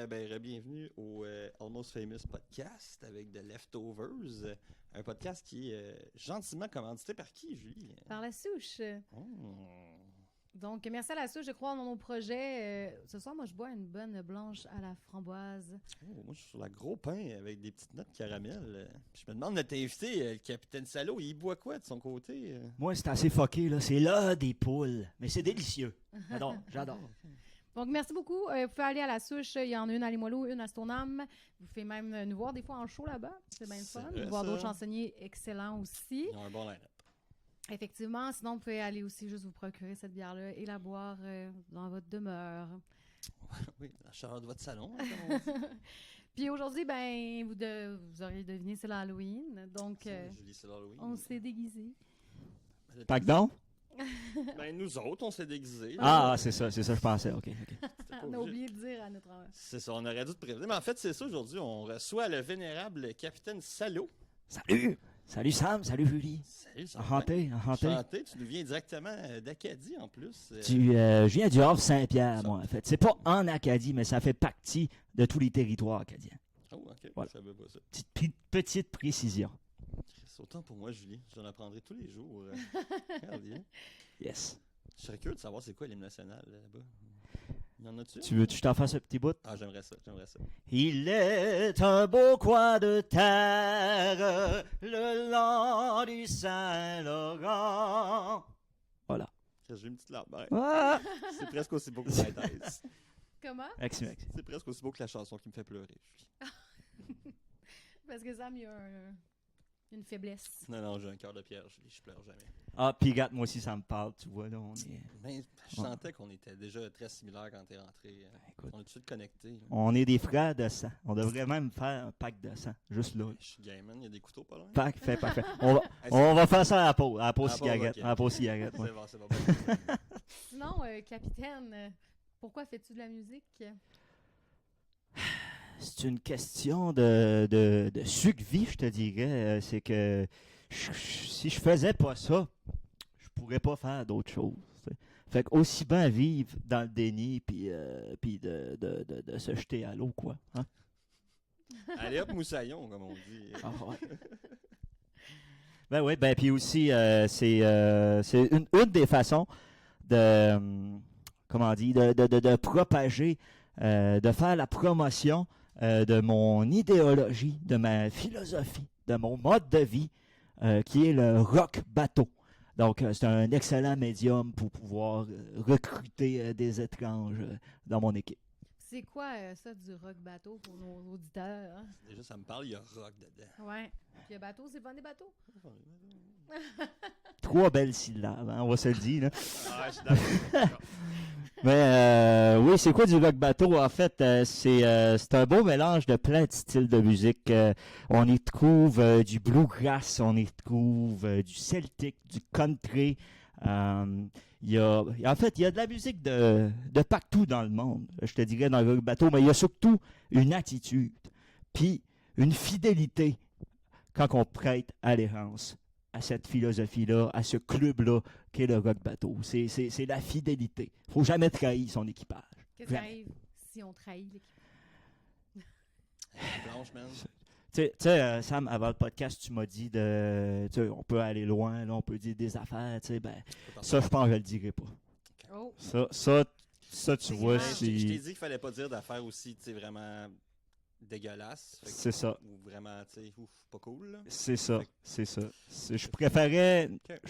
bienvenue au Almost Famous podcast avec The Leftovers, un podcast qui est gentiment commandité par qui, Julie? Par La Souche. Oh. Donc, merci à La Souche de croire dans nos projets. Ce soir, moi, je bois une bonne blanche à la framboise. Oh, moi, je suis sur la gros pain avec des petites notes caramel. Je me demande de t'inviter, le capitaine Salo, il boit quoi de son côté? Moi, c'est assez fucké, là. C'est là des poules. Mais c'est délicieux. J'adore. Donc, merci beaucoup. Vous pouvez aller à La Souche. Il y en a une à Limoilou, une à Stoneham. Vous pouvez même nous voir des fois en show là-bas. C'est bien fun. Vrai, Voir ça. d'autres chansonniers excellents aussi. Ils ont un bon line-up. Effectivement. Sinon, vous pouvez aller aussi juste vous procurer cette bière-là et la boire dans votre demeure. Oui, la chaleur de votre salon, hein, comme on dit. Puis aujourd'hui, vous auriez deviné, c'est l'Halloween. Donc, Julie, c'est l'Halloween. on s'est déguisés. Pardon? Ben, nous autres, on s'est déguisés. Ah, c'est ça, je pensais. OK. C'était pas On a obligé. oublié de dire à notre envers. C'est ça, on aurait dû te prévenir. Mais en fait, c'est ça, aujourd'hui, on reçoit le vénérable capitaine Salo. Salut! Salut Sam, salut Julie. Salut, ça va bien? Enchanté. Enchanté, tu nous viens directement d'Acadie en plus. Je viens du Havre-Saint-Pierre, Ça. moi, en fait. C'est pas en Acadie, mais ça fait partie de tous les territoires acadiens. Oh, ok, Voilà. je savais pas ça. Petite précision. C'est autant pour moi, Julie. J'en apprendrai tous les jours. Regarde bien. Yes. Je serais curieux de savoir c'est quoi l'hymne national là-bas. Il y en a-tu? Tu veux que je t'en fasse un petit bout? Ah, j'aimerais ça. Il est un beau coin de terre, le long du Saint-Laurent. Voilà. J'ai une petite larme. Ouais. Ah! C'est presque aussi beau que la thèse. Comment? Merci. C'est presque aussi beau que la chanson qui me fait pleurer, Julie. Parce que Sam, il y a une faiblesse. Non, j'ai un cœur de pierre, Julie. Je pleure jamais. Ah, puis regarde, moi aussi, ça me parle, tu vois, là, on est... Ben, je sentais qu'on était déjà très similaires quand t'es rentré. Écoute. On est tout de suite connectés. là. On est des frères de sang. On devrait même faire un pack de sang, juste là. Je suis game, man. Il y a des couteaux pas loin. Parfait. Hey, On va faire ça à la pause À la pause, cigarette. ok. À la pause cigarette, ouais. C'est bon. Sinon, capitaine, pourquoi fais-tu de la musique? C'est une question de sucre-vie, je te dirais. C'est que si je faisais pas ça, je pourrais pas faire d'autres choses. T'sais. Fait que aussi bien vivre dans le déni puis de se jeter à l'eau, quoi. Hein? Allez hop, moussaillon, comme on dit. Ah, ouais. Ben oui, ben puis aussi, c'est une des façons de propager, de faire la promotion de mon idéologie, de ma philosophie, de mon mode de vie, qui est le rock bateau. Donc, c'est un excellent médium pour pouvoir recruter des étranges dans mon équipe. C'est quoi ça du rock bateau pour nos auditeurs? Hein? Déjà, ça me parle, il y a rock dedans. Ouais. Puis bateau, c'est pas des bateaux? 3 belles syllabes, hein, on va se le dire. Là. Ah, je suis d'accord. Mais oui, c'est quoi du rock bateau? En fait, c'est un beau mélange de plein de styles de musique. On y trouve du bluegrass, on y trouve du celtic, du country. En fait, il y a de la musique de partout dans le monde, je te dirais, dans le rock bateau, mais il y a surtout une attitude, puis une fidélité quand on prête allégeance à cette philosophie-là, à ce club-là qu'est le rock bateau. C'est la fidélité. Il ne faut jamais trahir son équipage. Qu'est-ce qui Jamais. arrive si on trahit l'équipe? Blanche, man. Tu sais, Sam, avant le podcast, tu m'as dit on peut aller loin, là, on peut dire des affaires, tu sais, ben, ça, je pense que je le dirai pas. Oh! Ça, tu vois, Ben, je t'ai dit c'est... qu'il fallait pas dire d'affaires aussi, tu sais, vraiment dégueulasses. Fait que- C'est ça. Ou vraiment, tu sais, pas cool, là. C'est ça. Je Ok.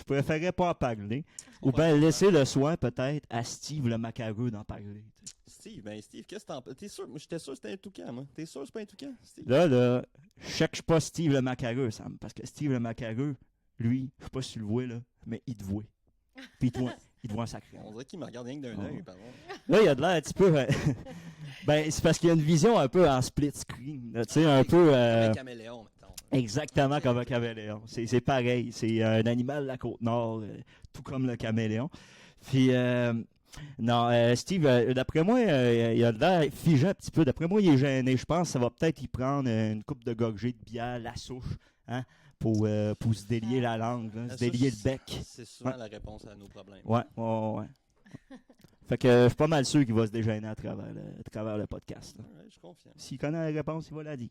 préférais pas en parler. Ou bien laisser le soin, peut-être, à Steve le macareux d'en parler. Tu sais. Steve, qu'est-ce que t'en... T'es sûr? Moi, j'étais sûr que c'était un toucan, moi. T'es sûr que c'est pas un toucan, Steve? Là, je cherche pas Steve le macareux, Sam. Parce que Steve le macareux, lui, je sais pas si tu le vois, là, mais il te voit. Puis toi, il te voit en sacré. On dirait qu'il me regarde rien que d'un Oh. œil, pardon. Là, il y a de l'air un petit peu... ben, c'est parce qu'il y a une vision un peu en split screen. Tu sais, un peu... Un caméléon, mettons. Exactement comme un caméléon. C'est pareil. C'est un animal de la Côte-Nord, tout comme le caméléon. Puis, non, Steve, d'après moi, il a l'air figé un petit peu. D'après moi, il est gêné. Je pense que ça va peut-être y prendre une coupe de gorgée de bière, la souche, hein, pour se délier la langue, là, se délier le bec. C'est souvent Ouais. la réponse à nos problèmes. Ouais. Fait que je suis pas mal sûr qu'il va se déjeuner à travers le podcast. Là. Ouais, je confirme. S'il connaît la réponse, il va la dire.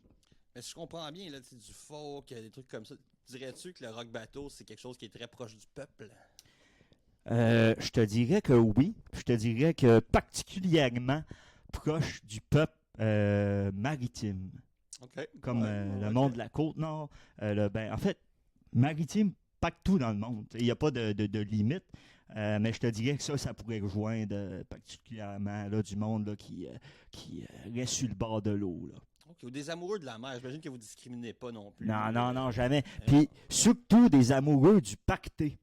Mais si je comprends bien, là, du folk, des trucs comme ça, dirais-tu que le rock bateau, c'est quelque chose qui est très proche du peuple? Je te dirais que oui. Je te dirais que particulièrement proche du peuple maritime. OK. Comme le OK. monde de la côte nord. En fait, maritime, partout dans le monde. Il n'y a pas de limite. Mais je te dirais que ça pourrait rejoindre particulièrement là, du monde là, qui reste sur le bord de l'eau. Là. OK. Ou des amoureux de la mer. J'imagine que vous discriminez pas non plus. Non, jamais. Puis surtout des amoureux du pacté.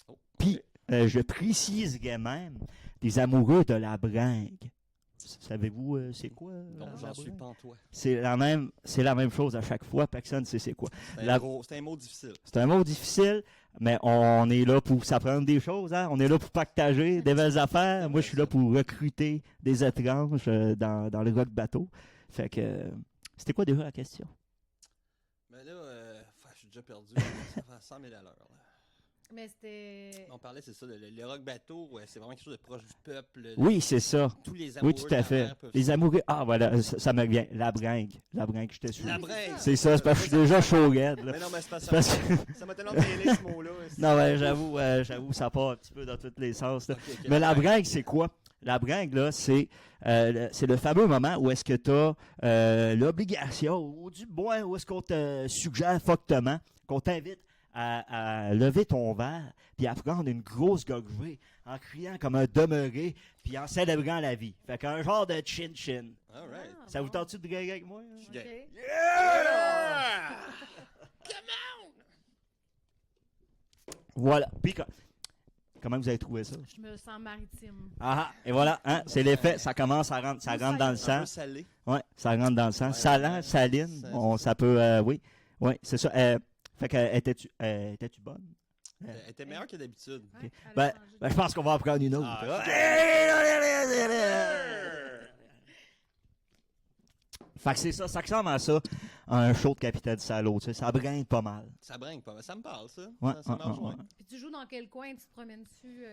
Oh, Puis, OK. je préciserais même des amoureux de la bringue. Savez-vous c'est quoi? Non, la j'en suis bringue? pantois. C'est la même chose à chaque fois. Personne ne sait c'est quoi. C'est un mot difficile. C'est un mot difficile, mais on est là pour s'apprendre des choses. Hein? On est là pour partager des belles affaires. Moi, je suis là pour recruter des étranges dans le rock bateau. Fait que, c'était quoi déjà la question? Mais là, je suis déjà perdu. Ça fait 100 000 à l'heure. Là. Mais c'était. On parlait, c'est ça, le rock bateau, c'est vraiment quelque chose de proche du peuple. Oui, c'est ça. Tous les amoureux Oui, tout de à la fait. mer peuvent Les amoureux. Ah, voilà, ça me revient. La bringue, j'étais sûr. La Oui, c'est bringue. C'est ça, c'est parce que je suis déjà chaud, raide, là. Mais non, mais c'est pas C'est ça. parce que... Ça m'a tellement mêlé ce mot-là. Non, ouais, j'avoue, ça part un petit peu dans tous les sens. Là. Ok, Mais la bringue, c'est quoi? La bringue, là, c'est le fameux moment où est-ce que tu as l'obligation, ou du moins, où est-ce qu'on te suggère fortement, qu'on t'invite à lever ton verre, puis à prendre une grosse gorgée, en criant comme un demeuré, puis en célébrant la vie. Fait qu'un genre de chin-chin. All right. Ah, Ça vous bon. tente-tu de gagner avec moi? Hein? Je suis Ok. gay. Yeah! Voilà. Puis, comment vous avez trouvé ça? Je me sens maritime. Ah, et voilà, hein, c'est l'effet, ça commence à rentrer, ça rentre dans le Un sang. peu salé. Ouais, ça rentre dans le sang. Ouais, Salant, ouais. saline, Ça- ça peut, oui, c'est ça. Fait que, étais-tu bonne? Elle était meilleure que d'habitude. Ouais, elle a Ben, changé. je pense qu'on va en prendre une autre. Ah, Fait que c'est ça, ça ressemble à ça, un show de Capitaine Salaud, tu sais, ça bringue pas mal. Ça bringue pas mal. Ça me parle, ça. Ouais, Ça me rejoint. Puis tu joues dans quel coin? Tu te promènes-tu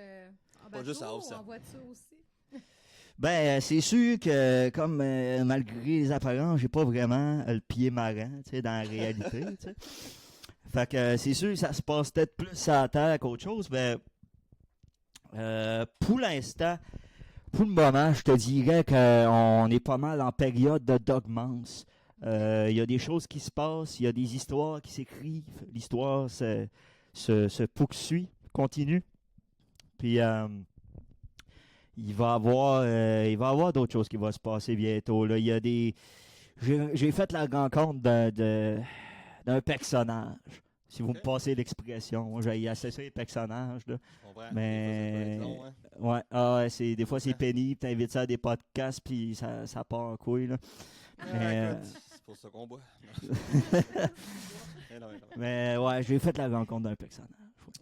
en Pas bateau juste à ou Ossel. en voiture aussi? Ben, c'est sûr que, comme malgré les apparences, j'ai pas vraiment le pied marin, tu sais, dans la réalité, tu sais. Fait que c'est sûr que ça se passe peut-être plus à la terre qu'autre chose, mais pour l'instant, pour le moment, je te dirais qu'on est pas mal en période de dogmance. Il y a des choses qui se passent, il y a des histoires qui s'écrivent, l'histoire se poursuit, continue. Puis il va y avoir d'autres choses qui vont se passer bientôt. Là. Il y a des. J'ai fait la rencontre d'un personnage. Si vous Ok. me passez l'expression. Moi, j'ai assez ça les personnages. Là. Je comprends. Mais- Des fois, ça peut être long, hein. Ouais, des fois c'est pénible, t'invites ça à des podcasts puis ça part en couille. Là. Mais, Écoute, c'est pour ça qu'on boit. Non. Non. Mais ouais, j'ai fait la rencontre d'un personnage.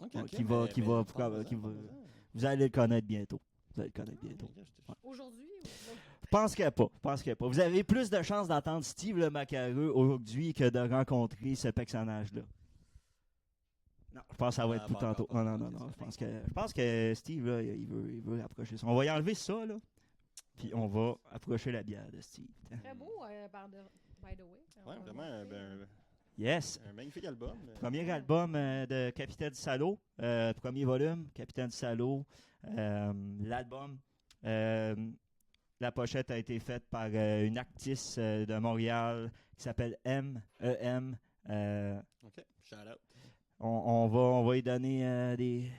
Ouais. Ok, Ouais, ok, qui va- mais- qui mais va- parle-en, qui va- parle-en. Vous allez le connaître bientôt. Vous allez le connaître bientôt. Ok, je te- Aujourd'hui? Je pense qu'il n'y a pas. Vous avez plus de chances d'entendre Steve le macareux aujourd'hui que de rencontrer ce personnage-là. Non, je pense que ça va être Ah, pour bon, tantôt. bon, Non. bon, Je pense que Steve, là, il veut approcher ça. On va y enlever ça, là. Puis on va approcher la bière de Steve. Très beau, by the way. Ouais, vraiment Yes. un magnifique album. Premier album de Capitaine Salaud. Premier volume, Capitaine Salaud. L'album. La pochette a été faite par une actrice de Montréal qui s'appelle M.E.M. Ok, shout out. On va y donner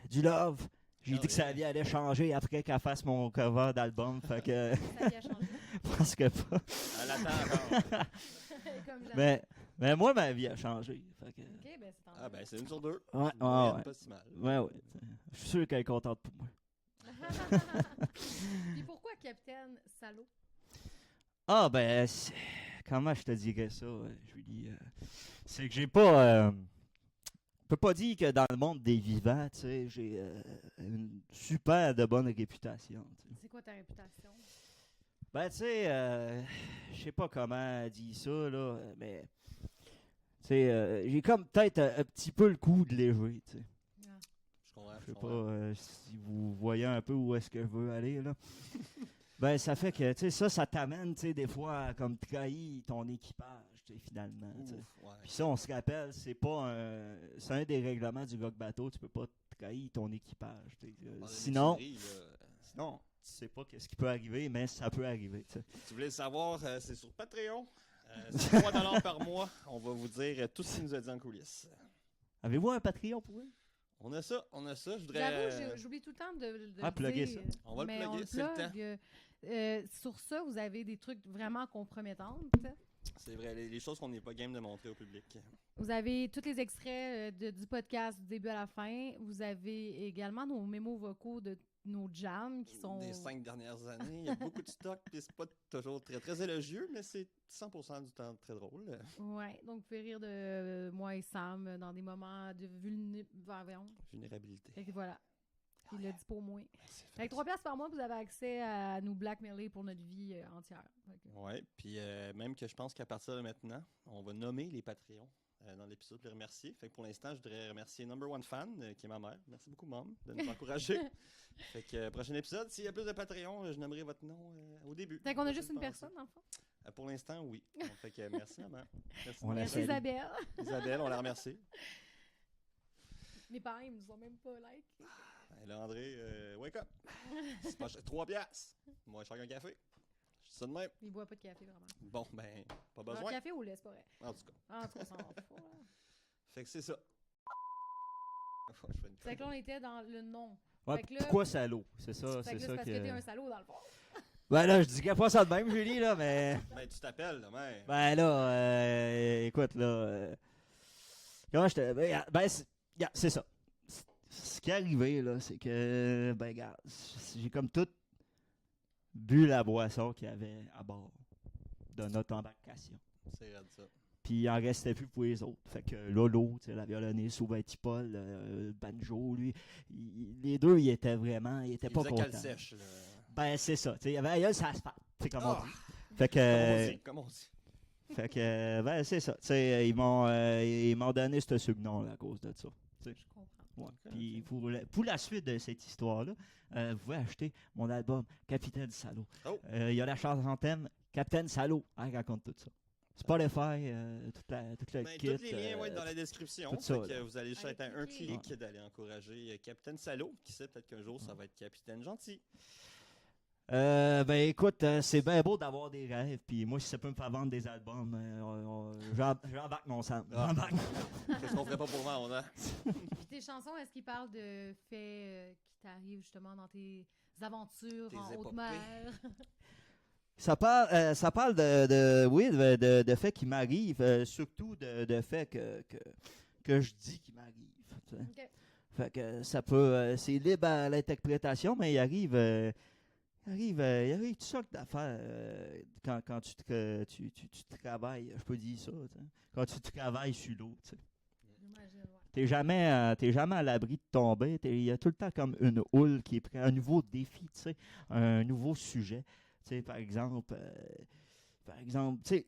du love. J'ai Ah dit que oui. sa vie allait changer après qu'elle fasse mon cover d'album. Fait que Ça vient changer. je pense que pas. Elle attend encore. Comme jamais. Mais moi, ma vie a changé. Fait que, Ok, ben c'est tant Ah, ben, c'est une sur deux. Ouais, Une moyenne ouais. Pas si mal. ouais. Je suis sûr qu'elle est contente pour moi. Puis pourquoi Capitaine Salaud? Ah, ben, comment je te dirais ça, Julie? C'est que j'ai pas. Je peux pas dire que dans le monde des vivants, tu sais, j'ai une super de bonne réputation. Tu sais. C'est quoi ta réputation? Ben, tu sais, je sais pas comment dire ça, là, mais. Tu sais, j'ai comme peut-être un petit peu le coup de léger, tu sais. Ah. Je comprends. Je sais pas si vous voyez un peu où est-ce que je veux aller, là. Ben, ça fait que, tu sais, ça t'amène, tu sais, des fois, à comme trahir ton équipage, tu sais, finalement, tu sais. Ouf, ouais. Puis ça, on se rappelle, c'est un des règlements du rock bateau, tu peux pas trahir ton équipage, tu sais. Dans la Sinon, mutinerie, là, tu sais pas ce qui peut arriver, mais ça peut arriver, tu sais. si vous voulez le savoir, c'est sur Patreon. C'est 3$ par mois. On va vous dire tout ce qu'il nous a dit en coulisses. Avez-vous un Patreon pour eux? On a ça. Je voudrais... J'avoue, j'oublie tout le temps de le plugger dire. ça. On va le mais plugger, on le c'est le temps. plug. Sur ça, vous avez des trucs vraiment compromettantes. C'est vrai, les choses qu'on n'est pas game de montrer au public. Vous avez tous les extraits du podcast du début à la fin. Vous avez également nos mémos vocaux de nos jams qui sont... Des 5 dernières années, il y a beaucoup de stock, puis c'est pas toujours très, très élogieux, mais c'est 100% du temps très drôle. Ouais, donc vous pouvez rire de moi et Sam dans des moments de Vulnérabilité. Fait que voilà. Il l'a dit pour moi. C'est Avec 3$ par mois, vous avez accès à nous blackmailer pour notre vie entière. Ouais, puis même que je pense qu'à partir de maintenant, on va nommer les Patreons dans l'épisode pour les remercier. Fait que pour l'instant, je voudrais remercier Number One Fan, qui est ma mère. Merci beaucoup, Mom, de nous encourager. Fait que prochain épisode, s'il y a plus de Patreons, je nommerai votre nom au début. Fait qu'on a juste Prochaine une pensée. personne, dans le fond. Pour l'instant, oui. Donc, fait que merci, maman. Merci, On la Merci salue. Isabelle. Isabelle, on la remercie. Mes parents, ils nous ont même pas like. Et là, André, wake up. C'est pas 3$. Moi, je fais un café. Je dis ça de même. Ils boivent pas de café, vraiment. Bon, ben, pas Alors, besoin. café au lait, c'est pas vrai. En tout cas. En tout cas, on s'en fout. Là. Fait que c'est ça. Je fais une Fait que là, on était dans le nom. Ouais, Fait que là- pourquoi salaud? C'est ça, Fait que c'est là, ça parce que t'es un salaud, dans le fond. Ben là, je dirais pas ça de même, Julie, là, mais... Ben, tu t'appelles, là, mais. Ben là, écoute, là... comment je te... c'est ça. Ce qui est arrivé, là, c'est que... Ben, regarde, j'ai comme tout bu la boisson qu'il y avait à bord de notre embarcation. C'est raide, ça. Puis il en restait plus pour les autres. Fait que Lolo, tu sais, la violoniste, Souvent-Tipol, le banjo, lui, les deux, ils étaient vraiment... Ils étaient Il pas faisait contents. cale sèche, là. Ben, c'est ça. Tu sais, il y avait ça se fait. C'est comme on Ah! dit. Fait que... Comme on dit. Fait que, ben, c'est ça. Tu sais, ils m'ont donné ce surnom là, à cause de ça. Je comprends. Ouais. Ok, Puis ok. pour la suite de cette histoire-là, vous pouvez acheter mon album Capitaine Salaud. Oh. Il y a la chanson thème Capitaine Salaud. Elle raconte tout ça. Spotify, toute la Ben, kit. tous les liens vont être dans la description. tout ça, Fait que là. vous allez juste Allez être à un cliquer. clic d'aller encourager Capitaine Salaud. Qui sait, peut-être qu'un jour, ça va être Capitaine Gentil. Ben écoute, c'est bien beau d'avoir des rêves. Puis moi, si ça peut me faire vendre des albums, j'embarque mon sang. Ah. J'embarque. Qu'est-ce qu'on ferait pas pour vendre, hein? Puis tes chansons, est-ce qu'ils parlent de faits qui t'arrivent justement dans tes aventures Tes en haute épopées. mer? Ça parle de faits qui m'arrivent, surtout de faits que je dis qui m'arrivent. Tu sais. OK. Fait que ça peut, c'est libre à l'interprétation, mais il arrive toutes sortes d'affaires quand tu travailles. Je peux dire ça. Tu sais. Quand tu travailles sur l'eau, tu sais. J'imagine, ouais. T'es jamais à l'abri de tomber. Il y a tout le temps comme une houle qui est prête, un nouveau défi, tu sais, un nouveau sujet. Tu sais, par exemple, tu sais,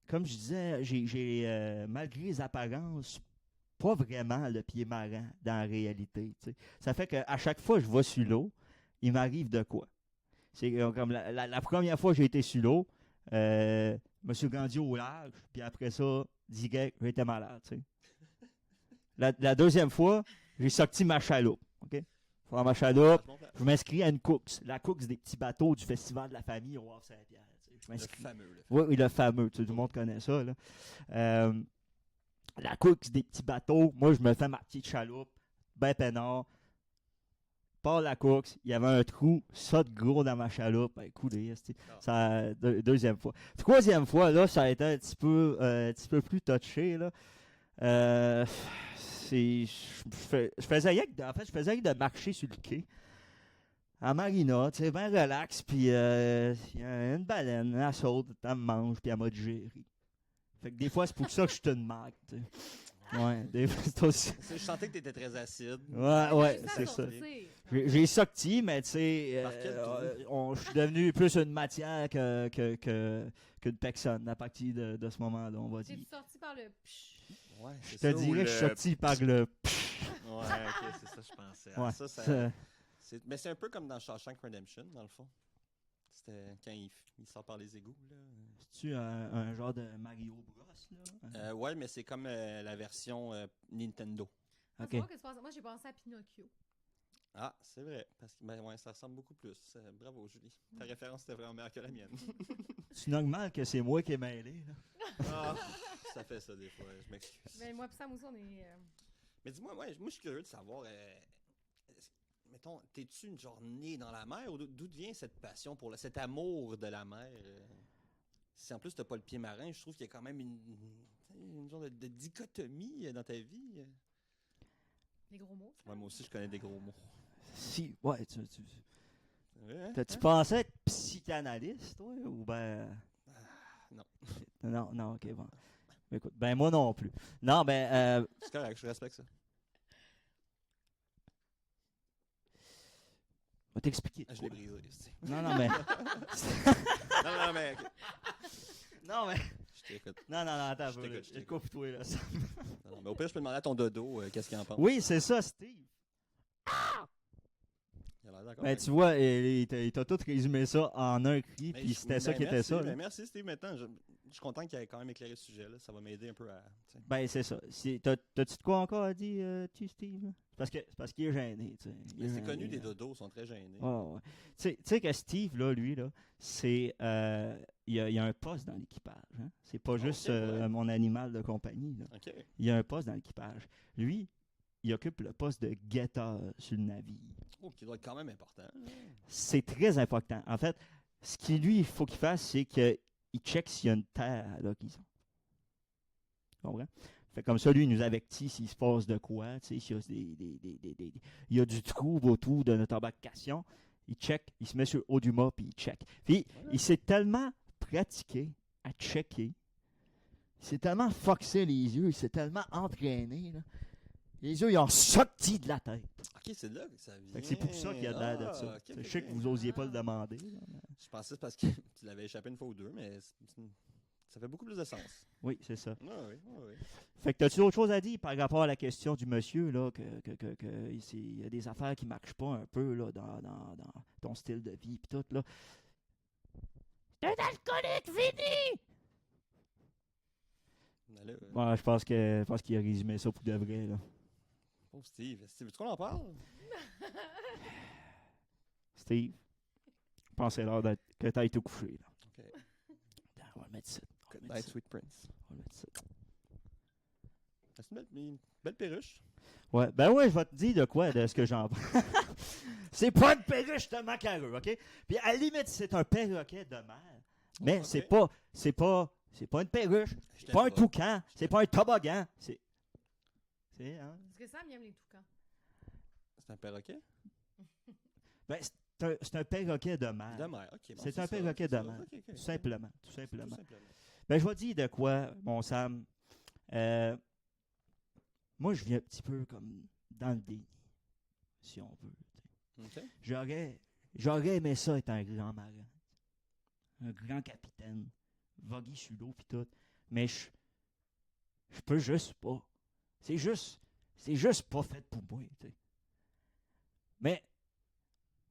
comme je disais, j'ai malgré les apparences, pas vraiment le pied marin dans la réalité. Tu sais. Ça fait qu'à chaque fois que je vais sur l'eau, il m'arrive de quoi. C'est comme la première fois que j'ai été sur l'eau, je me suis rendu au large, puis après ça, direct, j'étais malade. Tu sais. La deuxième fois, j'ai sorti ma chaloupe. OK? Pour ma chaloupe, je m'inscris à une course. La course des petits bateaux du Festival de la famille au Havre-Saint-Pierre. Tu sais. Je Le m'inscris. fameux. Là. Oui, le fameux. Tu sais, tout le monde connaît ça. Là. La course des petits bateaux, moi, je me fais ma petite chaloupe, ben peinard. Par la course, il y avait un trou, ça de gros dans ma chaloupe. Ben, coulé, ça, deuxième fois. Troisième fois, là, ça a été un petit peu plus touché, là. Je faisais rien que de marcher sur le quai. À Marina, tu sais, bien relax, puis il y a une baleine, elle saute, elle me mange, puis elle m'a digéré. Fait que des fois, c'est pour ça que je te demande, tu sais. Ouais, des fois, c'est aussi... Je sentais que t'étais très acide. Ouais, Juste à c'est ça. sortir. J'ai sorti, mais tu sais, Par quel je suis devenu plus une matière qu'une personne à partir de ce moment-là, on va dire. T'es sorti par le psh. Ouais, Je te dirais que je suis sorti par le... ok, c'est ça, je pensais. Ouais, Mais c'est un peu comme dans Shawshank Redemption, dans le fond. C'était quand il sort par les égouts. Là. C'est-tu un genre de Mario Bros, là? Ouais, mais c'est comme la version Nintendo. Ah, Ok. c'est vrai que tu penses- Moi, j'ai pensé à Pinocchio. Ah, c'est vrai. Parce que ouais, ça ressemble beaucoup plus. Bravo, Julie. Ta référence était vraiment meilleure que la mienne. C'est normal que c'est moi qui ai mêlé, là. Ah, ça fait ça des fois, je m'excuse. Mais moi et Sam aussi, on est... Mais dis-moi, moi, je suis curieux de savoir, mettons, t'es-tu une genre née dans la mer ou d'où vient cette passion pour cet amour de la mer? Si en plus t'as pas le pied marin, je trouve qu'il y a quand même une genre de dichotomie dans ta vie. Des gros mots. Ouais, moi aussi, je connais des gros mots. Si, ouais, Ouais, hein? t'as-tu pensé être psychanalyste, toi, ou ben... non. Non, ok, bon. Écoute, ben moi non plus. Non, ben, C'est correct, je respecte ça. je vais t'expliquer. Je l'ai brisé. C'est- Non, mais... non, mais... ok. non, mais... Je t'écoute. Non, attends, Je t'écoute, je t'écoute. coupe-toi, là. Non, mais au pire, je peux demander à ton dodo qu'est-ce qu'il en pense. Oui, c'est ça, Steve. Il a l'air d'accord. Ben, avec tu vois, il t'a tout résumé ça en un cri, Mais puis c'était ça qui était merci, ça. là. Merci, Steve. Maintenant, je suis content qu'il ait quand même éclairé ce sujet. Là. Ça va m'aider un peu à. Tu sais. Ben, c'est ça. T'as-tu de quoi encore à dire, tu, Steve? Là? C'est parce qu'il est gêné, tu sais. Il est Mais c'est gêné, connu, des là. dodos sont très gênés. Ouais. Tu sais que Steve, là, lui, là, c'est... il y a un poste dans l'équipage. Hein? C'est pas juste ouais. mon animal de compagnie. Là. OK. Il y a un poste dans l'équipage. Lui, il occupe le poste de guetteur sur le navire. Oh, qui doit être quand même important. C'est très important. En fait, ce qu'il lui, il faut qu'il fasse, c'est qu'il check s'il y a une terre à l'horizon. Tu comprends? Fait comme ça, lui, il nous avertit s'il se passe de quoi, tu sais, s'il y a il y a du trouble autour de notre embarcation. Il check, il se met sur le haut du mât, puis il check. Puis, il s'est tellement pratiqué à checker, il s'est tellement foxé les yeux, il s'est tellement entraîné, là. Les yeux, ils ont sorti de la tête. OK, c'est là que ça vient. Fait que c'est pour ça qu'il y a de l'air de ça. OK, Je sais que vous osiez pas le demander. Là, mais... Je pensais que c'est parce que tu l'avais échappé une fois ou deux, mais ça fait beaucoup plus de sens. Oui, c'est ça. Oui. Fait que t'as-tu d'autres choses à dire par rapport à la question du monsieur, là, il y a des affaires qui marchent pas un peu, là, dans ton style de vie, pis tout, là. C'est un alcoolique fini! Mais là, Ouais, je pense qu'il a résumé ça pour de vrai, là. oh, Steve, veux-tu qu'on en parle? Steve, je pense que c'est l'heure que t'ailles te coucher, là. OK. Attends, on va le mettre ça. Good night, Sweet Prince. On va le mettre ça. C'est une belle perruche. Ouais, ben ouais, je vais te dire de quoi, de ce que j'en pense. C'est pas une perruche de macareux, OK? Puis à la limite, c'est un perroquet de mer. Mais Ok. c'est pas une perruche, c'est pas un toucan, c'est pas un toboggan, hein? Est-ce que Sam aime les toucans? C'est un perroquet? Ben, c'est un perroquet de mer. De mer, OK. Bon, C'est un ça, perroquet c'est de ça. mer. OK, Tout simplement. Tout simplement. Ben, je vais te dire de quoi, mon Sam. Moi, je viens un petit peu comme dans le déni, si on veut. OK. J'aurais aimé ça être un grand marin. Un grand capitaine. Voguer sur l'eau pis tout. Mais je peux juste pas. C'est juste pas fait pour moi, tu sais. Mais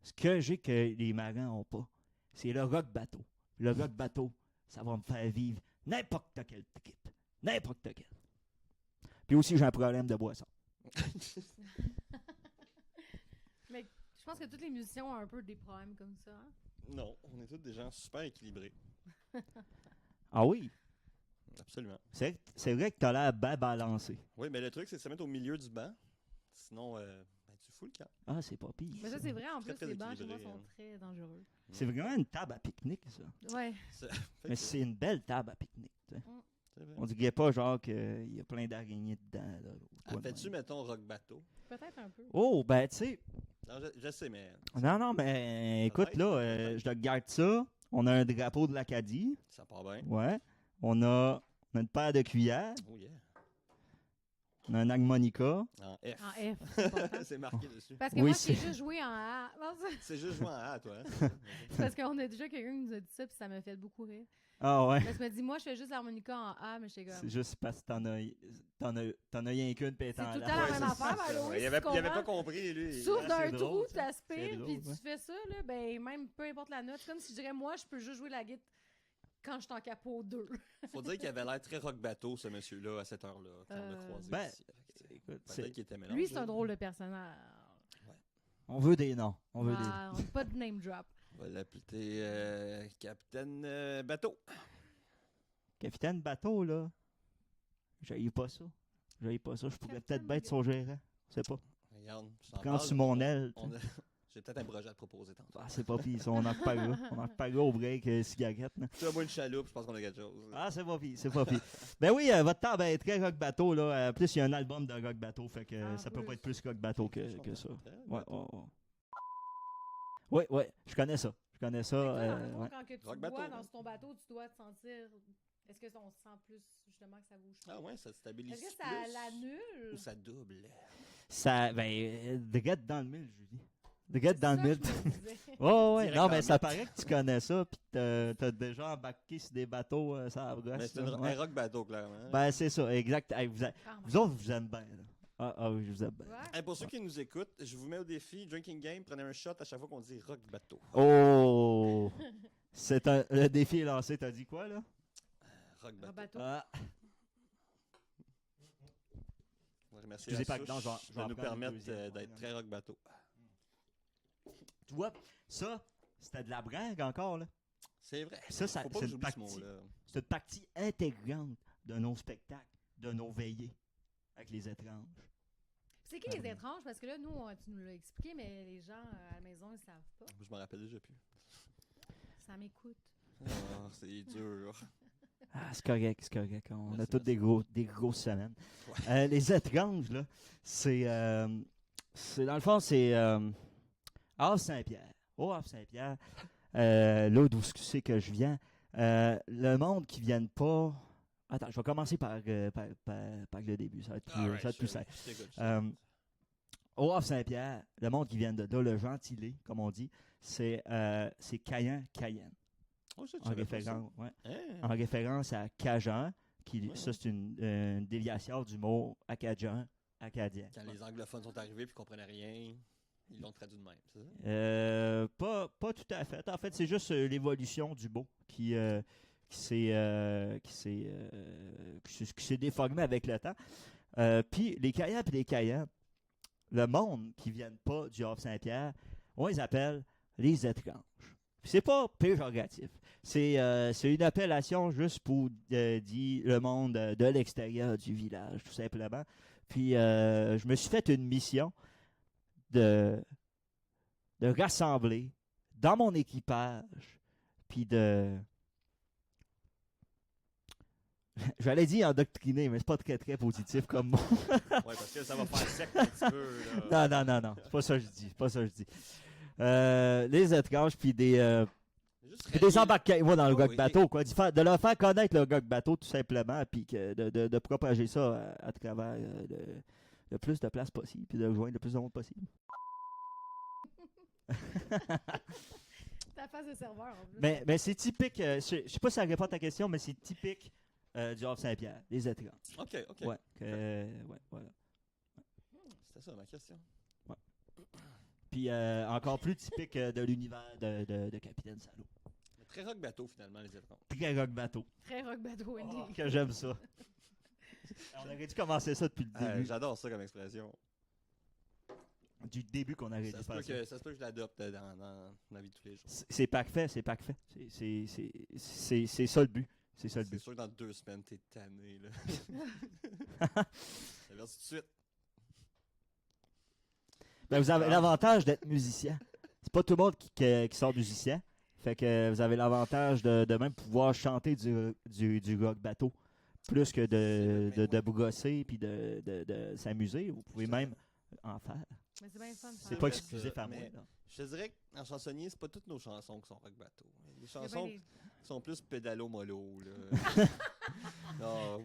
ce que j'ai que les marins ont pas, c'est le rock bateau. Le rock bateau, ça va me faire vivre n'importe quel trip. N'importe quel. Puis aussi, j'ai un problème de boisson. Mais je pense que tous les musiciens ont un peu des problèmes comme ça. Hein? Non, on est tous des gens super équilibrés. Ah oui? Absolument. C'est vrai que t'as l'air bien balancé. Oui, mais le truc, c'est de se mettre au milieu du banc. Sinon, tu fous le camp. Ah, c'est pas pire. Mais ça, c'est vrai. En Très, plus, très les bancs chez moi équilibré, sont hein. très dangereux. C'est vraiment une table à pique-nique, ça. Ouais. Mais c'est une belle table à pique-nique. Tu sais. C'est vrai. On dirait pas genre qu'il y a plein d'araignées dedans. Là, ou quoi de Fais-tu, même. mettons, rock bateau? Peut-être un peu. Oh, ben, tu sais. Non, je sais, mais Non, mais écoute, là, Peut-être. je te garde ça. On a un drapeau de l'Acadie. ça part bien. Ouais. On a une paire de cuillères. Oh yeah. un harmonica. En F. En F, c'est important. C'est marqué dessus. Parce que Oui, moi, c'est- j'ai juste joué en A. Non, C'est juste joué en A, toi. Hein? c'est parce qu'on a déjà quelqu'un qui nous a dit ça, puis ça m'a fait beaucoup rire. Ah ouais. Parce que je me dis, moi, je fais juste l'harmonica en A, mais j'étais C'est comme. juste parce que t'en as rien qu'une pis C'est en tout le l'air. temps la Ouais, même c'est affaire, ça. mais oui, Il avait pas compris, lui. Sauf Ah, d'un c'est drôle, trou, ça. t'aspires, C'est puis drôle, tu fais ça, là, ben, même peu importe la note. C'est comme si je dirais, moi, je peux juste jouer la guitare quand je suis en capot 2. Faut dire qu'il avait l'air très rock bateau, ce monsieur-là, à cette heure-là, quand on l'a croisé Ben, ici. écoute, Peut-être qu'il était mélangé. Lui, c'est un drôle de personnage. on veut des noms. On veut des Ah, on n'a pas de name drop. On va l'appeler Capitaine Bateau. Capitaine Bateau, là. J'haïs pas ça. J'haïs pas ça. Je pourrais Capitaine peut-être être son gérant. Je sais pas. Regarde, je t'en Prends parle, sur mon aile. J'ai peut-être un projet à te proposer tantôt. Ah, c'est pas pire, ça. On en reparlera. On en reparlera au break, cigarette. Là. Tu as moi une chaloupe, je pense qu'on a quelque chose. Ah, c'est pas pire, c'est pas pire. Ben oui, votre temps est très rock bateau, là. En plus, il y a un album de rock bateau, fait que Ah, ça peut oui. pas être plus rock bateau Je que ça. comprends. Ouais, ouais, je connais ça. Je connais ça. Fait que toi, dans le fond, Ouais. quand que tu Rock bois bateau, dans hein. ton bateau, tu dois te sentir. Est-ce que on sent plus, justement, que ça bouge pas? Ah ouais, ça stabilise Est-ce que plus. ça l'annule? Ou ça double. Ça, ben, drette dans le mille, Julie. Drette dans le mille. mille. Oh, ouais, Direct non, dans mais le ça mille. paraît que tu connais ça, pis t'as déjà embarqué sur des bateaux, ça brosse. Mais c'est là. un Ouais. rock bateau, clairement. Ben, c'est ça, exact. Hey, vous autres, vous aimez bien, là. Ah oui, je vous aime bien. Hey, pour ceux qui nous écoutent, je vous mets au défi, drinking game, prenez un shot à chaque fois qu'on dit rock bateau. Oh! Le défi est lancé, t'as dit quoi, là? Rock Un bateau. bateau. Ah, On va remercier Excusez, la par exemple, souche je vais en de nous prendre une permettre deuxième. d'être très rock bateau. tu vois, ça, c'était de la brague encore, là. C'est vrai. Ça, Faut pas c'est que une j'oublie ce partie. mot-là. C'est une partie intégrante de nos spectacles, de nos veillées avec les étranges. C'est qui les étranges? Parce que là, nous, tu nous l'as expliqué, mais les gens à la maison, ils savent pas. Je me rappelle déjà plus. Ça m'écoute. Oh, c'est dur. Ah, c'est correct, c'est correct. On a Merci, toutes des grosses semaines. Ouais. Les étranges, là, c'est dans le fond, c'est Havre Saint-Pierre. Au Havre Saint-Pierre, là d'où c'est que je viens, le monde qui ne vienne pas. Attends, je vais commencer par le début. Ça va être plus, Alright, ça va être plus je simple. t'écoute, je Euh, t'écoute. Au Havre Saint-Pierre, le monde qui vient de là, le gentilé, comme on dit, c'est Cayenne. Oh, je En savais pas ça. référence, ouais. Hein? En référence à Cajun, qui, Ouais, ça c'est une déviation du mot acadien, acadien. Quand les anglophones sont arrivés et comprenaient rien, ils l'ont traduit de même, c'est ça? Pas tout à fait. En fait, c'est juste l'évolution du mot qui s'est déformé avec le temps. Puis les Caïens et les Cayennes, le monde qui ne viennent pas du Havre-Saint-Pierre, on les appelle les étranges. Puis c'est pas péjoratif. C'est une appellation juste pour dire le monde de l'extérieur du village, tout simplement. Puis je me suis fait une mission de rassembler dans mon équipage, puis j'allais dire endoctriner, mais c'est pas très très positif comme mot. Ouais, parce que ça va faire sec un petit peu. Là. Non. C'est pas ça que je dis. C'est pas ça que je dis. Les étranges, puis des embarquer moi dans le Oh, rock oui. bateau, quoi. De leur faire connaître le rock bateau, tout simplement, puis de propager ça à travers le plus de place possible, puis de joindre le plus de monde possible. Ta face de serveur, en plus. Mais c'est typique, je sais pas si ça répond à ta question, mais c'est typique du Havre-Saint-Pierre, les étranges. OK. Ouais, ouais, voilà. C'était ça ma question. Puis encore plus typique de l'univers de Capitaine Salaud. Mais très rock bateau, finalement, les étranges. Très rock bateau. Très rock bateau, Andy. Que j'aime ça. On aurait dû commencer ça depuis le début. J'adore ça comme expression. Du début qu'on aurait dû faire ça. Ça se peut que je l'adopte dans la vie de tous les jours. C'est parfait, c'est parfait. C'est ça le but. C'est ça le C'est but. sûr que dans 2 semaines, t'es tanné, là. Ça verse tout de suite. Ben, vous avez l'avantage d'être musicien. C'est pas tout le monde qui sort musicien. Fait que vous avez l'avantage de même pouvoir chanter du rock bateau. Plus que de brosser puis de s'amuser. Vous pouvez même en faire. Mais c'est bien fun. de C'est faire pas ça. exclusif à moi. mais- là. Je te dirais qu'en chansonnier, c'est pas toutes nos chansons qui sont rock bateau. Les Il y a bien chansons des- qui sont plus pédalo-mollo, là. Non.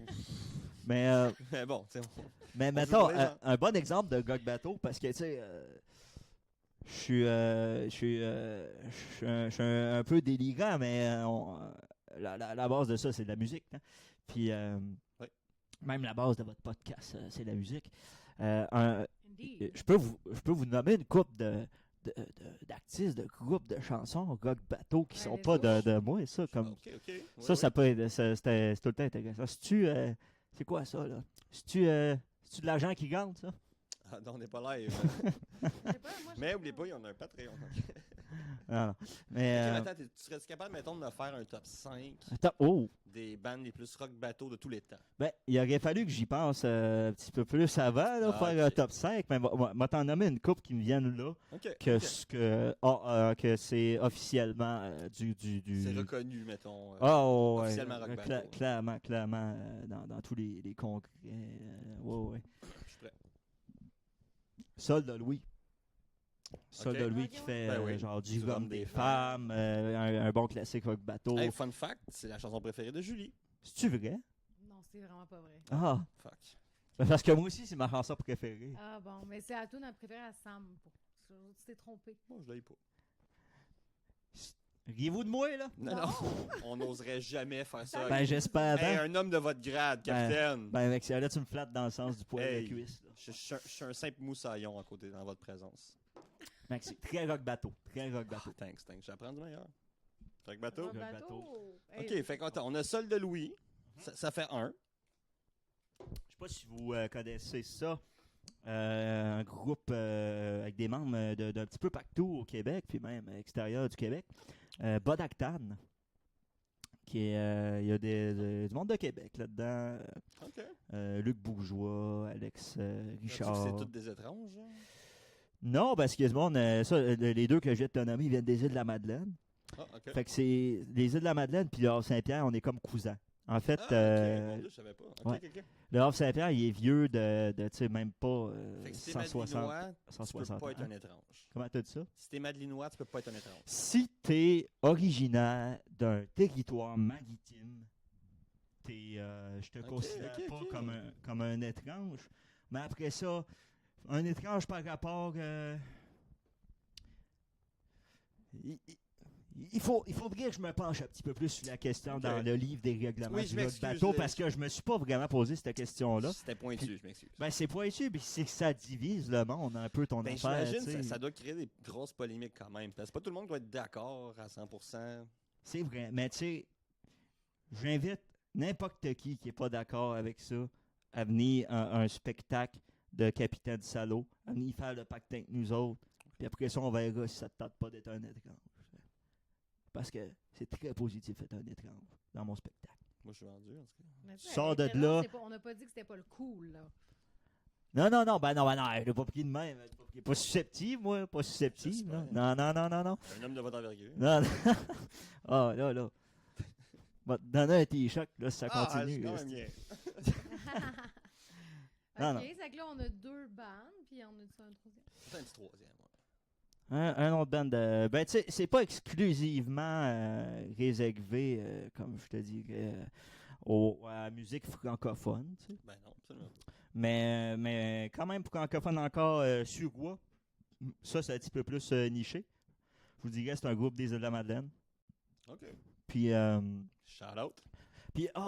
Mais bon, tu sais, mais on mettons, joue pour les gens. un bon exemple de Gog Bateau, parce que, tu sais, je suis un peu délirant, mais la base de ça, c'est de la musique. Hein. Puis, Oui. même la base de votre podcast, c'est de la musique. Indeed. Je peux vous nommer une couple d'artistes, de groupes, de chansons, Gog Bateau, qui sont Allez, pas vas-y. de moi, ça, comme... OK. Oui, Ça, oui. ça peut être, c'est tout le temps intéressant. C'est quoi ça, là? C'est-tu de l'argent qui gagne, ça? Ah, non, on n'est pas live. Je sais pas, moi, je Mais sais oublie pas, il y en a un Patreon. Non. Mais, Ok, mais attends, tu serais capable, mettons, de me faire un top 5 attends, oh! des bandes les plus rock bateau de tous les temps? Ben, il aurait fallu que j'y pense un petit peu plus avant, là, Ah, faire un ok. top 5, mais moi, t'en nommer une couple qui me viennent là, OK. que c'est officiellement C'est reconnu, mettons. Ah, ouais, officiellement rock bateau. clairement, dans tous les congrès. Ouais. Je suis prêt. Sol de Louis. Sol Ok. de Louis Ok, qui ouais. fait Ben oui. genre du Du rhum rhum des des femmes, un bon classique rock bateau. Hey, fun fact, c'est la chanson préférée de Julie. C'est-tu vrai? Non, c'est vraiment pas vrai. Ah, Fuck. parce que moi aussi, c'est ma chanson préférée. Ah bon, mais c'est la tune préférée à Sam. Tu t'es trompé. Moi, je l'ai pas. Riez-vous de moi, là? Non. On n'oserait jamais faire ça. Ben, j'espère Hey, bien. un homme de votre grade, capitaine. Ben, avec ça, là, tu me flattes dans le sens du poil Hey. de cuisse. Là. Je suis un simple moussaillon à côté dans votre présence. Mec, c'est très rock bateau. Très rock bateau. Thanks. J'apprends du meilleur. Rock bateau. Rock Rock bateau. OK, fait qu'on a Sol de Louis. Ça fait un. Je sais pas si vous connaissez ça. Un groupe avec des membres d'un petit peu partout au Québec, puis même à l'extérieur du Québec. Bodactan. Il y a du monde de Québec là-dedans. OK. Luc Bourgeois, Alex Richard. C'est toutes des étranges. Hein? Non, parce que du monde, les deux que je viens de te nommer, ils viennent des îles de la Madeleine. Ah, OK. Fait que c'est les îles de la Madeleine puis le Havre-Saint-Pierre, on est comme cousins. En fait, Ah, OK. Mon Dieu, je savais pas. OK, ouais. OK. le Havre-Saint-Pierre, il est vieux de tu sais, même pas Fait que si t'es 160. Madelinois, tu peux 160 pas être ans. un étrange. Comment t'as dit ça? Si t'es Madelinois, tu peux pas être un étrange. Si t'es originaire d'un territoire maritime, je te Ok, considère ok, pas ok. comme un étrange. Mais après ça, un étrange par rapport... il faudrait que je me penche un petit peu plus sur la question Ok. dans le livre des règlements Oui, du je rock m'excuse, bateau je- parce que je me suis pas vraiment posé cette question-là. C'était pointu, je m'excuse. Ben, c'est pointu, mais c'est que ça divise le monde un peu ton Ben, affaire. j'imagine tu sais. ça doit créer des grosses polémiques quand même. Parce que pas tout le monde doit être d'accord à 100%. C'est vrai, mais tu sais, j'invite n'importe qui est pas d'accord avec ça à venir à un spectacle de Capitaine Salaud, à venir faire le pacte avec nous autres, puis après ça, on verra si ça te tente pas d'être un étrange. Parce que c'est très positif d'être un étrange dans mon spectacle. Moi, je suis vendu, en tout cas. Mais tu sais, Sors avec de l'étrange, là. c'est pas- on n'a pas dit que c'était pas le cool, là. Non, je l'ai pas pris de même. Je suis pas susceptible, moi, pas susceptible. J'espère. Non. Je suis un homme de votre envergure. Non. Ah, là. Va te donner un t-shirt, là, si ça Ah, continue. c'est quand là, même bien. Non, OK, c'est que là, on a 2 bandes, puis on a dit ça un troisième. C'est un petit troisième, ouais. Un autre band de... Ben, tu sais, c'est pas exclusivement réservé, comme je te dis, à la musique francophone, tu sais. Ben non, absolument pas. Mais quand même francophone encore, Suroît. Ça, c'est un petit peu plus niché. Je vous dirais, c'est un groupe des îles de la Madeleine. OK. Puis, Shout out.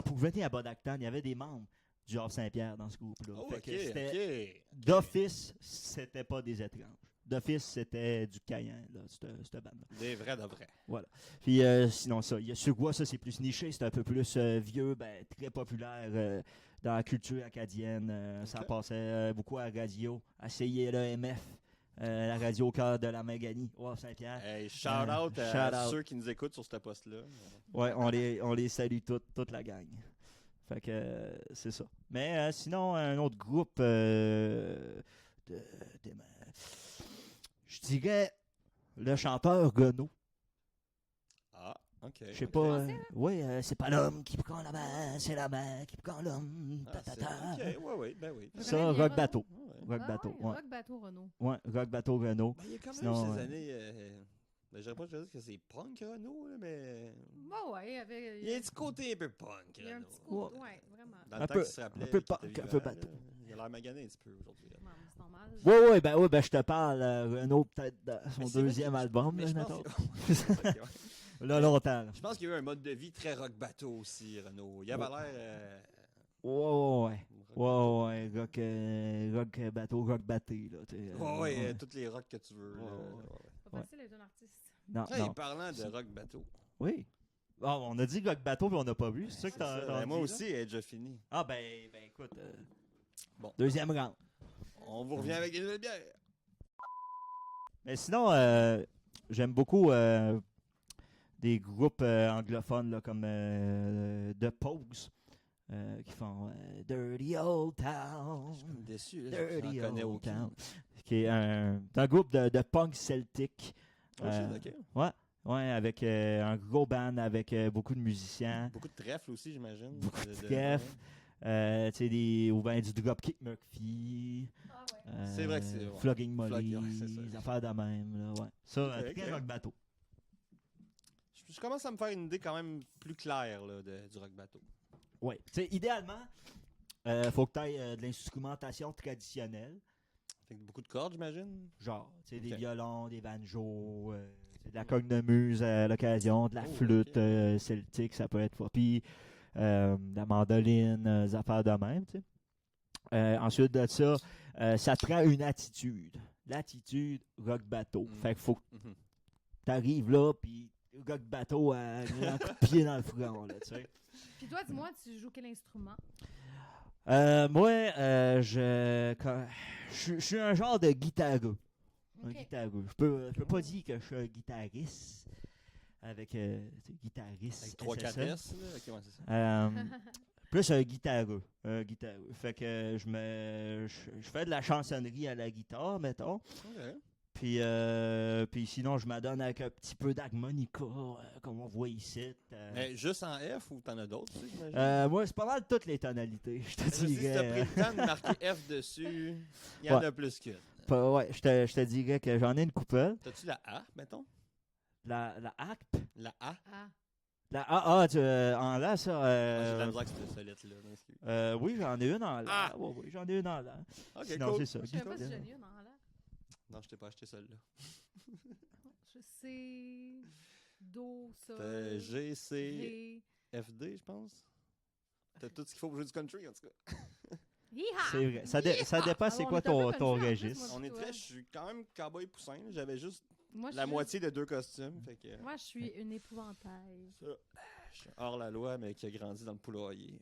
pour venir à Bodactan, il y avait des membres du Havre-Saint-Pierre dans ce groupe-là. Oh, Fait OK, que c'était- OK. D'office, c'était pas des étranges. D'office, c'était du Cayenne, là, cette bande-là. Des vrais de vrais. Puis sinon, ça, il y a Suroît, ça c'est plus niché, c'est un peu plus vieux, ben, très populaire dans la culture acadienne. Ça Ok. passait beaucoup à la radio, à CILEMF, la radio au cœur de la Maganie, au Saint-Pierre. Hey, shout out à shout out. ceux qui nous écoutent sur ce poste-là. Ouais, on les salue toute la gang. Fait que c'est ça. Mais sinon, un autre groupe je dirais le chanteur Renaud. Ah, OK. Je sais OK. pas. Français, là? Oui, c'est pas l'homme qui prend la main, c'est la main qui prend l'homme. Ah, Ta, ta, c'est- ta. OK, ouais, ben oui. Je Ça, connais bien Rock Renaud. Bateau. Ouais. Rock Ah Bateau, ouais, ouais. Rock Bateau Renault. Ouais, Rock Bateau Renaud. Ben, il y a quand même Sinon, eu ces années Ben, je dirais pas que c'est punk, Renaud, là, mais... Bon, ouais, avec... Il y a un petit côté un peu punk, Il y a un Renaud. petit côté, ouais, vraiment. Dans Un le temps peu- qu'il se rappelait un peu qu'il était punk, un vivant, peu là, bateau. il a l'air magané un petit peu aujourd'hui. Là. Non, mais c'est normal. Ouais, ben je te parle, Renaud, peut-être dans son Mais c'est vrai deuxième que album, mais là, je mettons. pense que- Ok, ouais. Là, longtemps, là. Je pense qu'il y a eu un mode de vie très rock bateau aussi, Renaud. Il avait l'air... Ouais. rock Ouais, rock bateau, rock batté, là. bateau. Ouais, toutes les rocks que tu veux. là. Ouais. Ouais. Pas facile d'être un artiste. Non, Hey, non. parlant de rock bateau. Oui. Ah, on a dit rock bateau, puis on n'a pas vu. C'est ça que t'as Ben, moi dit, aussi, elle est déjà finie. là? Ah, ben écoute. Bon. Deuxième round. On vous revient avec une nouvelle bière. Mais sinon, j'aime beaucoup des groupes anglophones là, comme The Pogues qui font Dirty Old Town. Je suis comme déçu. Là, Dirty j'en connais Old aucun. Town. Qui est un groupe de punk celtique. Oh, shit, ok. Ouais, avec un gros band avec beaucoup de musiciens. Beaucoup de trèfles aussi, j'imagine. Beaucoup de trèfles. Tu sais, ou bien du Dropkick Murphy. Ah ouais. C'est vrai que c'est- ouais. Flogging Molly, ouais, c'est ça. des affaires de même. Là, ouais. Ça, Ok, très ok. rock bateau. Je commence à me faire une idée quand même plus claire là, du rock bateau. Oui. Idéalement, faut que tu aies de l'instrumentation traditionnelle. Fait que beaucoup de cordes, j'imagine. Genre, des Ok. violons, des banjos, de la cornemuse à l'occasion, de la Oh, flûte ok. celtique, ça peut être pas. Puis, de la mandoline, des affaires de même, tu sais. Ensuite de ça, ça te prend une attitude. L'attitude rock bateau. Mm. Fait qu'il faut que Mhm. tu arrives là, puis rock bateau à un coup de pied dans le front, là, tu sais. Puis toi, dis-moi, tu joues quel instrument? Moi, je suis un genre de guitareux. Un Ok. guitareux. Je peux pas dire que je suis un guitariste avec tu sais, guitariste. Avec 3-4 SSL. S, là. Ok, ouais, c'est ça. Plus un guitareux. Fait que je fais de la chansonnerie à la guitare, mettons. Ok. Puis sinon, je m'adonne avec un petit peu d'harmonica, comme on voit ici. Mais juste en F ou t'en as d'autres, tu sais, j'imagine? Moi, c'est pas mal toutes les tonalités, je te Je me dis, si dirais. t'as pris le temps de marquer F dessus, il y en Ouais. a plus qu'une. Ouais, je te dirais que j'en ai une couple. T'as-tu la A, mettons? La harpe. La A? Ah. En la, ça. J'ai de la misère avec cette lettre-là. là, excuse. Oui, j'en ai une en la. Ah! Oui, j'en ai une en la. Ok, Sinon, cool. c'est ça. Je sais pas si guitare. j'en ai une en l'air. Non, je t'ai pas acheté celle-là. Je sais. Do, sol. T'as G, C, Ré. F, D, je pense. T'as tout ce qu'il faut pour jouer du country, en tout cas. Hi-ha! C'est vrai. Ça dépend c'est Ah, quoi on est un peu ton country en plus, registre. moi. On est toi. très... Je suis quand même cowboy poussin. là. J'avais juste Moi, je la suis- moitié de 2 costumes. Fait que Moi, je suis une épouvantail. ça, je suis hors la loi, mais qui a grandi dans le poulailler.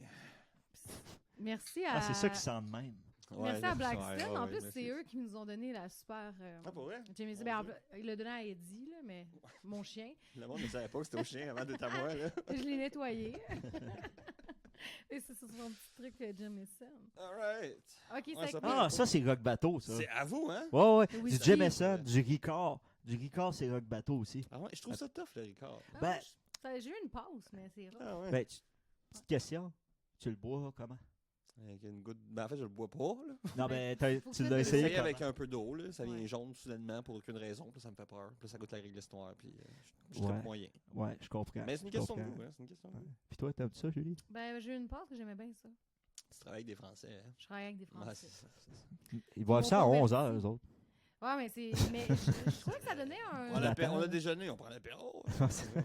Merci à. Ah, c'est ça qui sent de même. Merci à Ouais, Blackstone. ouais, en ouais, plus, merci. c'est eux qui nous ont donné la super. Ah, pour vrai? Jamie Mon ben, en Dieu. plus, il l'a donné à Eddie, là, mais mon chien. Le monde ne savait pas que c'était au chien avant d'être à moi. Là. Je l'ai nettoyé. Et c'est sur son petit truc Jameson. Alright. Ok, Ouais, c'est ça avec peut Ah, ça, c'est rock bateau, ça. C'est à vous, hein? Ouais. Oui, Du ça. Jameson, du Ricard. Du Ricard, c'est rock bateau aussi. Ah ouais, je trouve ça tough, le Ricard. Ah, Ben- j'ai eu une pause, mais c'est rare. Ah ouais. Ben, petite question. Tu le bois comment? Avec une goutte... Ben, en fait, je le bois pas, là. Non, Ben, ben, faut que tu ça l'as te- essayé J'essaye avec comment? un peu d'eau, là. Ça vient Ouais. jaune soudainement pour aucune raison. Puis ça me fait peur. Puis ça goûte la réglisse noire. Puis je Ouais. trippe moyen. Ouais, je comprends. Mais c'est une je question de comprends. goût, hein. C'est une question de Ouais. goût. Puis toi, t'aimes ça, Julie? Ben, j'ai eu une pause que j'aimais bien ça. Tu travailles avec des Français, hein? Je travaillais avec des Ouais, Français. c'est ça. c'est ça. Ils boivent Ils ça à m'ont 11 converti. heures, eux autres. Ouais, mais mais je trouvais que ça donnait On un. a, Attends. on a déjeuné, on prend l'apéro.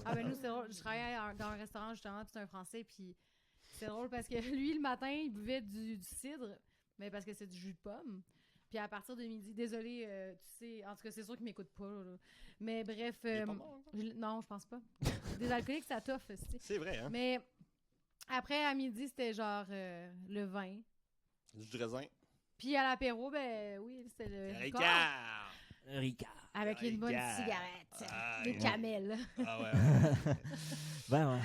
Ah, ben nous, c'est drôle. Je travaillais dans un restaurant, justement, puis c'est un Français, puis c'est drôle parce que lui, le matin, il buvait du cidre, mais parce que c'est du jus de pomme. Puis à partir de midi, désolé, tu sais, en tout cas, c'est sûr qu'il m'écoute pas, là. Mais bref. Il est pas mort, encore? Non, je pense pas. Des alcooliques, ça toffe, tu sais. C'est vrai, hein? Mais après, à midi, c'était genre le vin. Du raisin. Puis à l'apéro, ben oui, c'était le Ricard. Ricard! Ricard. Avec une bonne Ricard. cigarette. Ah, de ouais. camel. Ah ouais. Ben ouais.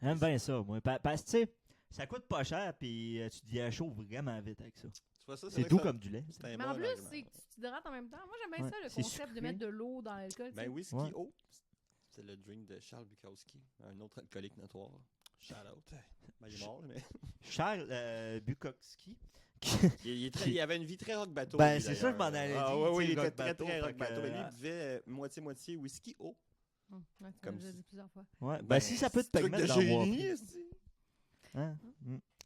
J'aime bien ça, moi. Parce que, tu sais, ça coûte pas cher, puis tu deviens chaud vraiment vite avec ça. Tu vois ça, C'est vrai doux que ça- comme du lait. c'est un Mais bon en plus, argument. c'est que tu t'hydrates en même temps. Moi, j'aime bien Ouais, ça, le c'est concept de sucré. mettre de l'eau dans l'alcool. Ben, whisky Ouais. haut, c'est le drink de Charles Bukowski, un autre alcoolique notoire. Shout out. Ben, il est mort, là, mais. Charles Bukowski. Il avait une vie très rock bateau. Ben, lui, c'est ça que je m'en d'ailleurs. allais Ah, dire, ouais, tu oui, sais, il était rock très, bateau, très fait rock que, bateau. Mais lui, il buvait moitié-moitié whisky haut. Ouais, tu Comme m'as déjà si- dit plusieurs fois. Ouais. Ben, si ça peut te truc permettre de d'en boire génie, plus. esti. Hein?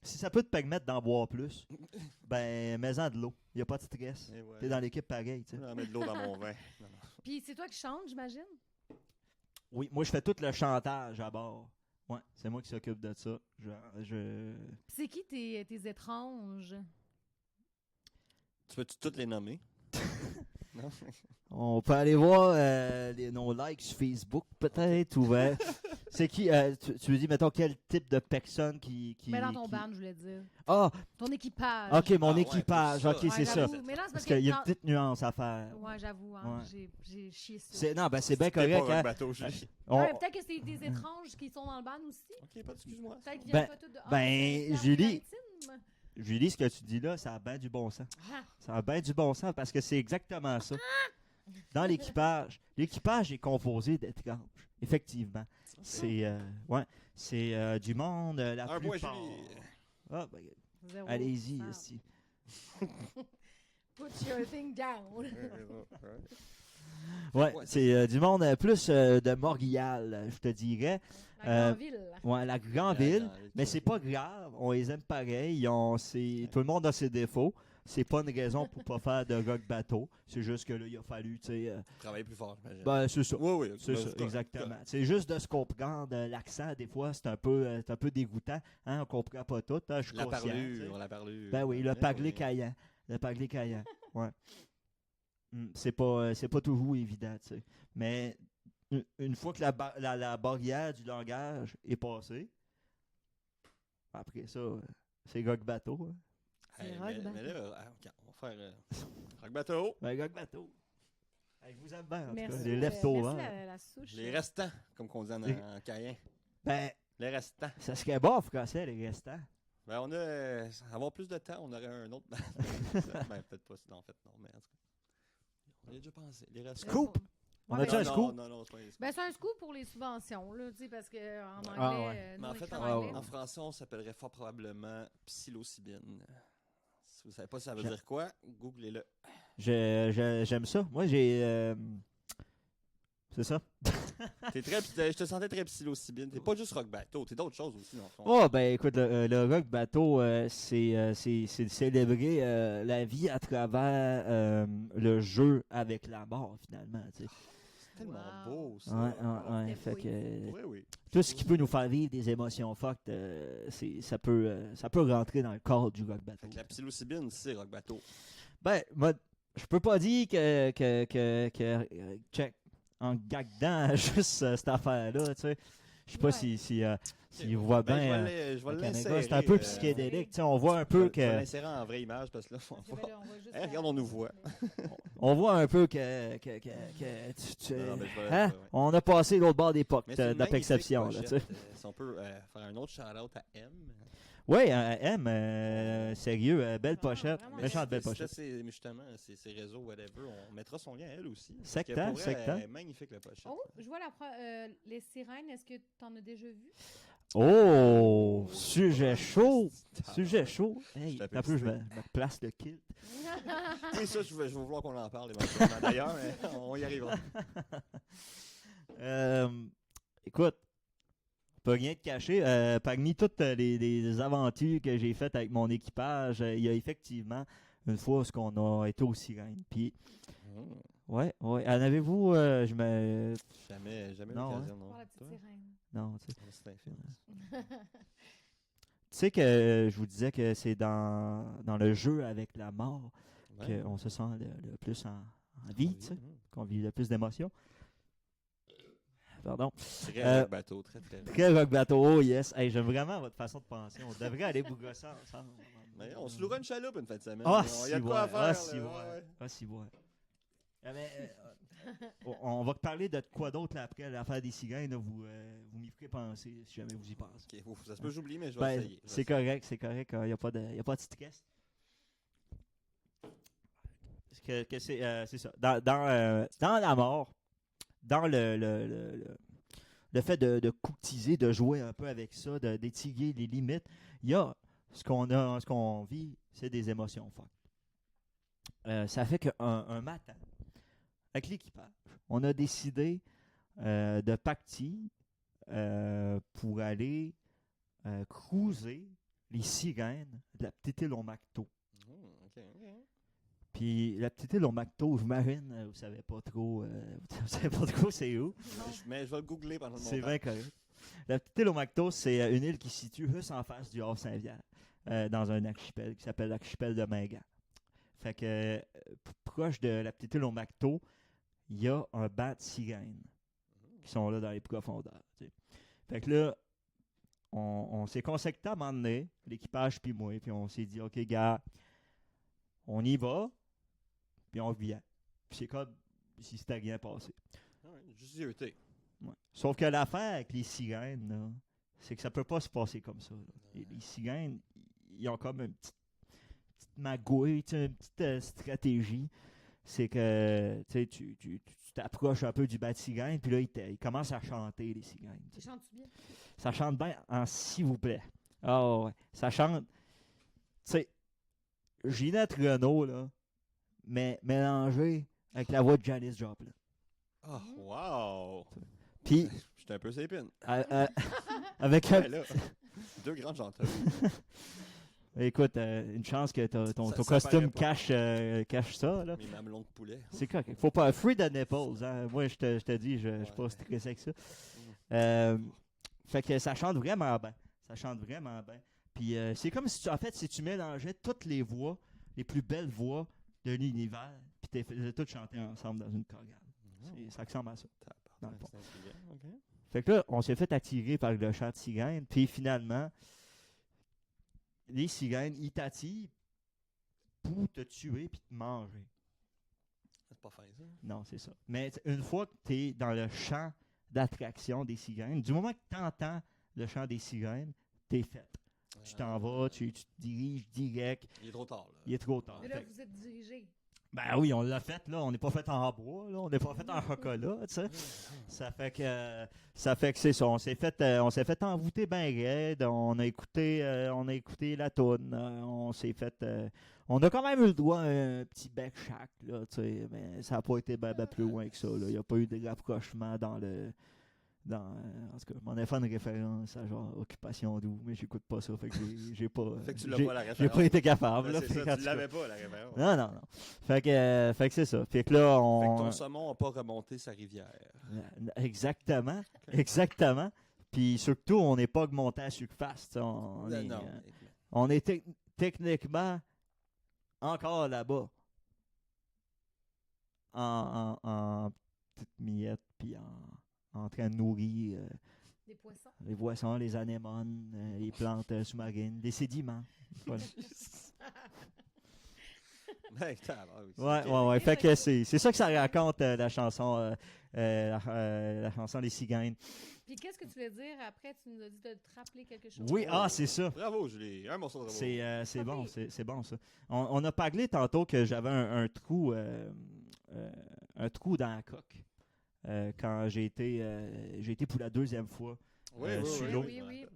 Si ça peut te permettre d'en boire plus, ben, mets-en de l'eau. Il n'y a pas de stress. Et ouais. T'es dans l'équipe pareil, tu sais. Je vais mettre de l'eau dans mon vin. Non, non. Puis c'est toi qui chantes, j'imagine? Oui, moi, je fais tout le chantage à bord. Ouais, c'est moi qui s'occupe de ça. Puis c'est qui tes étranges? Tu peux-tu toutes les nommer? Non? On peut aller voir nos likes sur Facebook, peut-être, ou... c'est qui... tu me dis, mettons, quel type de personne qui... Mais dans ton band, je voulais dire. Ah! Ton équipage. OK, mon Ah, ouais, équipage. pour OK, ça. c'est ça. j'avoue. Mais là, c'est Parce parce qu'il y a une dans- petite nuance à faire. Ouais, j'avoue, hein, Ouais. j'ai chié ça. Non, ben c'est bien C'était correct. pas un Hein? bateau, Julie. On- Ouais, peut-être que c'est des étranges qui sont dans le band aussi. Ok, pas excuse-moi. Peut-être qu'ils Ben- viennent pas tous de... ben, c'est Julie- intime. Julie, ce que tu dis là, ça a bien du bon sens. Ah, Ça a bien du bon sens parce que c'est exactement ça. Dans l'équipage est composé d'étranges. Effectivement. C'est du monde, la Un point, plupart. Julie. Ah, ben, zéro. allez-y, Ah. ici. Put your thing down. Ouais, Ouais, c'est du monde plus de Montréal, je te dirais. La grande ville. Ouais, la grande ville. Mais c'est pas grave, on les aime pareil. Tout le monde a ses défauts. C'est pas une raison pour pas faire de rock bateau. C'est juste que là, il a fallu, tu sais. Travailler plus fort, j'imagine. Ben, c'est ça. Oui, oui. C'est ben, ça, correct, exactement. correct. C'est juste de se comprendre. L'accent, des fois, c'est un peu dégoûtant. Hein, on comprend pas tout. Hein, je suis La conscient. tu sais. parlure, la parlure. Ben oui, le Eh parler oui. caillant. Le parler caillant. Ouais. C'est pas toujours évident, tu sais. Mais une fois que la barrière du langage est passée, après ça, c'est rock bateau. Hein. C'est Hey, rock mais bateau. là, ok, on va faire rock bateau. Ben, rock bateau. Hey, je vous aime bien, en tout cas. Merci. Les leftovers. Merci la souche. Les restants, comme qu'on dit en, Les- en cayen. Ben, Les restants. ça serait bon en français, les restants. Ben, on a. Avoir plus de temps, on aurait un autre. Ben, peut-être pas, en fait, non, mais en tout cas. On y a déjà pensé. Les restants. Scoop! On Ouais, a-tu mais- un scoop? Non, non, c'est pas un scoop. Ben, c'est un scoop pour les subventions, là, tu sais, parce qu'en anglais, Ah, ouais. nous, Mais en on fait, écrit en, en anglais. en français, on s'appellerait fort probablement psilocybine. Si vous savez pas ça veut Je- dire quoi, googlez-le. J'aime ça. Moi, j'ai... C'est ça. Je te sentais très psilocybine. T'es pas juste rock bateau, t'es d'autres choses aussi, dans le fond. Oh, ben écoute, le rock bateau, c'est de célébrer la vie à travers le jeu avec la mort, finalement. Tu sais. C'est tellement Wow. beau, ça. Ouais. C'est Fait que, Oui, oui. tout ce qui peut nous faire vivre des émotions fortes, ça peut rentrer dans le corps du rock bateau. Fait que la psilocybine, c'est rock bateau. Ben, moi, je peux pas dire que check, en gagdant juste cette affaire-là, tu sais. Je sais pas Ouais. si vous voit Ben, bien. je vais le l'insérer. Canada, c'est un peu psychédélique. Tu sais, on voit un peu Je vais que l'insérer en vraie image parce que là, Parce que, ben, là, on voit juste Regarde, on nous voit. on voit un peu que Non, ben, je vais- hein? ouais. On a passé l'autre bord d'époque Mais de c'est une la perception. magnifique Là, tu sais. pochette. Si on peut faire un autre shout-out à M. Oui, M, sérieux, belle pochette. vraiment. Méchante belle Si pochette. c'est justement ses réseaux, whatever, on mettra son lien à elle aussi. Parce Sectant, que pour vrai, sectant. elle est magnifique la pochette. Oh, je vois les sirènes. Est-ce que tu en as déjà vu? Oh, sujet chaud. Sujet chaud. Hey, Je t'appelle un peu, je Steve. me place le kilt. Oui, ça, je vais vouloir qu'on en parle éventuellement d'ailleurs, mais on y arrivera. Écoute, pas rien de cacher. Parmi toutes les aventures que j'ai faites avec mon équipage, il y a effectivement une fois où on a été aux sirènes. Puis, ouais. En avez-vous, Jamais Non, l'occasion, non. Voir la petite Toi? sirène. non, tu sais. C'est un film. Tu sais que je vous disais que c'est dans le jeu avec la mort Ouais. qu'on se sent le plus en vie, tu sais, qu'on vit le plus d'émotions. Pardon. Très rock bateau, très. Très rock bateau, oh yes. Hey, j'aime vraiment votre façon de penser. On devrait aller bougrosser ensemble. Mais on se louera une chaloupe une fin de semaine. Ah, Il y a de quoi à faire. ah, là, si, ouais, ouais. ouais. Ah, si, ouais. Ah, mais, on va parler de quoi d'autre là, après l'affaire des cigales. Là, vous m'y ferez penser si jamais vous y pensez. Ok, ouf, ça se peut que j'oublie, mais je vais Ben, essayer. Je vais c'est essayer. correct. Il n'y a pas de stress. C'est ça. Dans la mort, dans le fait de courtiser, de jouer un peu avec ça, d'étiguer les limites, il y a ce qu'on vit, c'est des émotions fortes. Ça fait qu'un matin, avec l'équipage, on a décidé de Pacty pour aller cruiser les sirènes de la petite île au Macto. OK. Puis la petite île au Macto, j'imagine, vous savez pas trop, c'est où. Non. Mais je vais le googler pendant le C'est montage. bien correct. La petite île au Macto, c'est une île qui se situe juste en face du Havre-Saint-Viateur, dans un archipel qui s'appelle l'archipel de Mingan. Fait que proche de la petite île au Macto, il y a un banc de sirènes qui sont là dans les profondeurs. Tu sais. Fait que là, on s'est consacté à un moment donné, l'équipage puis moi, puis on s'est dit, OK, gars, on y va, puis on revient. Puis c'est comme si c'était rien passé. Ouais, juste zioté. Ouais. Sauf que l'affaire avec les sirènes, là, c'est que ça peut pas se passer comme ça. Là. Les sirènes, ils ont comme une petite magouille, tu sais, une petite stratégie. C'est que tu t'approches un peu du bas de cigane, puis là, ils commencent à chanter, les cigales. Tu chantes-tu bien? Ça chante bien en s'il vous plaît. Ah ouais. Ça chante. Tu sais, Ginette Renault, là, mais mélangé avec la voix de Janis Joplin. Oh, wow! Puis, J'étais un peu sépine. avec un. Ouais, là, deux grandes chanteuses. Écoute, une chance que ton Ça costume paraît pas. cache ça, là. Mes mamelons de poulet. C'est correct. Faut pas. Free the nipples, hein. Moi, je te dis, je suis pas stressé avec ça. Fait que ça chante vraiment bien. Ça chante vraiment bien. Puis c'est comme si si tu mélangeais toutes les voix, les plus belles voix de l'univers, puis tu faisais toutes chanter ensemble dans une chorale. Ça ressemble à ça. Dans le fond. C'est intelligent, OK. Fait que là, on s'est fait attirer par le chant de cigane, puis finalement, les cigales, ils t'attirent pour te tuer puis te manger. C'est pas fin, ça. Non, c'est ça. Mais une fois que tu es dans le champ d'attraction des cigales, du moment que tu entends le chant des cigales, t'es fait. Tu t'en vas, tu te diriges direct. Il est trop tard, là. Il est trop tard. Mais là, Fait que- vous êtes dirigé. Ben oui, on l'a fait, là. On n'est pas fait en bois, là. On n'est pas fait en chocolat, tu sais. Ça fait que c'est ça. On s'est fait envoûter bien raide. On a écouté la toune. On a quand même eu le droit à un petit bec chac, là, tu sais. Mais ça n'a pas été ben plus loin que ça, là. Il n'y a pas eu de rapprochement en tout cas, mon fait une référence à genre Occupation Double, mais j'écoute pas ça, fait que j'ai pas. Fait que tu l'as j'ai- pas la J'ai référence. pas été capable, Ouais, là. c'est Fait ça, qu'en tu tout cas- l'avais pas, la référence. non. Fait que c'est ça. Fait que là, Fait que on. ton saumon n'a pas remonté sa rivière. Exactement. Exactement. Puis surtout, on n'est pas augmenté à la surface. Tu sais, Non. on est techniquement encore là-bas. En petites miettes, puis en train de nourrir Des poissons. les poissons, les anémones, les plantes sous-marines, des sédiments. Voilà. Ben, tabarnak, oui, Ouais. Fait que c'est ça que ça raconte, la chanson des cigales. Puis qu'est-ce que tu voulais dire après? Tu nous as dit de te rappeler quelque chose. Oui, c'est ça. Bravo, Julie. Un morceau de bravo. C'est bon, Oui. c'est bon ça. On a parlé tantôt que j'avais un trou dans la coque quand j'ai été pour la deuxième fois. sur l'eau. Oui.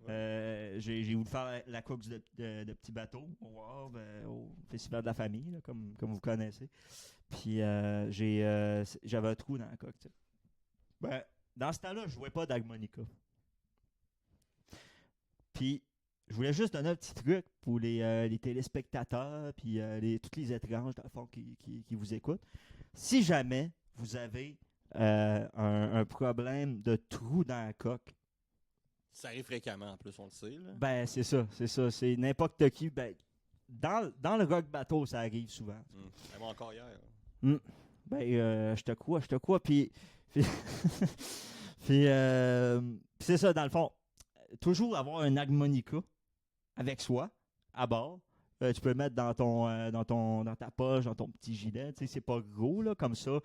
J'ai voulu faire la course de petits bateaux au Havre, au Festival de la Famille, là, comme vous connaissez. Puis j'avais un trou dans la coque. Tu sais. Ben, dans ce temps-là, je jouais pas d'harmonica. Puis je voulais juste donner un petit truc pour les téléspectateurs puis tous les étranges dans le fond qui vous écoutent. Si jamais vous avez un problème de trou dans la coque, Ça arrive fréquemment, en plus, on le sait. Là. ben c'est ça. C'est n'importe qui. Ben, dans le rock bateau, ça arrive souvent. Elle m'a encore hier. Ben, je te crois. Puis c'est ça, dans le fond. Toujours avoir un harmonica avec soi, à bord. Tu peux le mettre dans ta poche, dans ton petit gilet. Tu sais, c'est pas gros, là, comme ça.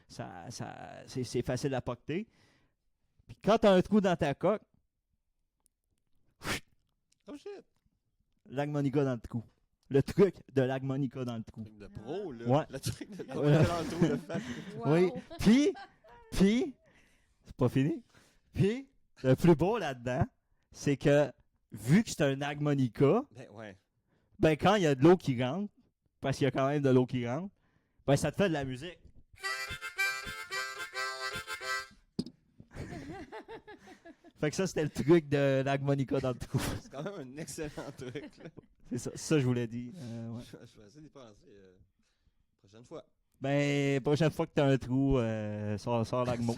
C'est facile à porter. Puis quand tu as un trou dans ta coque, Oh shit! l'harmonica dans le trou. Le truc de l'harmonica dans le trou. Truc de pro, là. Ouais. Le truc de Ouais. dans le trou de fait. Wow. Oui. Puis, c'est pas fini. Puis, le plus beau là-dedans, c'est que, vu que c'est un harmonica, Ben ouais. ben quand il y a de l'eau qui rentre, parce qu'il y a quand même de l'eau qui rentre, ben ça te fait de la musique. Fait que ça, c'était le truc de l'harmonica dans le trou. C'est quand même un excellent truc. Là. C'est ça, je vous l'ai dit. Ouais. Je vais essayer d'y penser prochaine fois. Ben, prochaine fois que t'as un trou, sors l'agmo.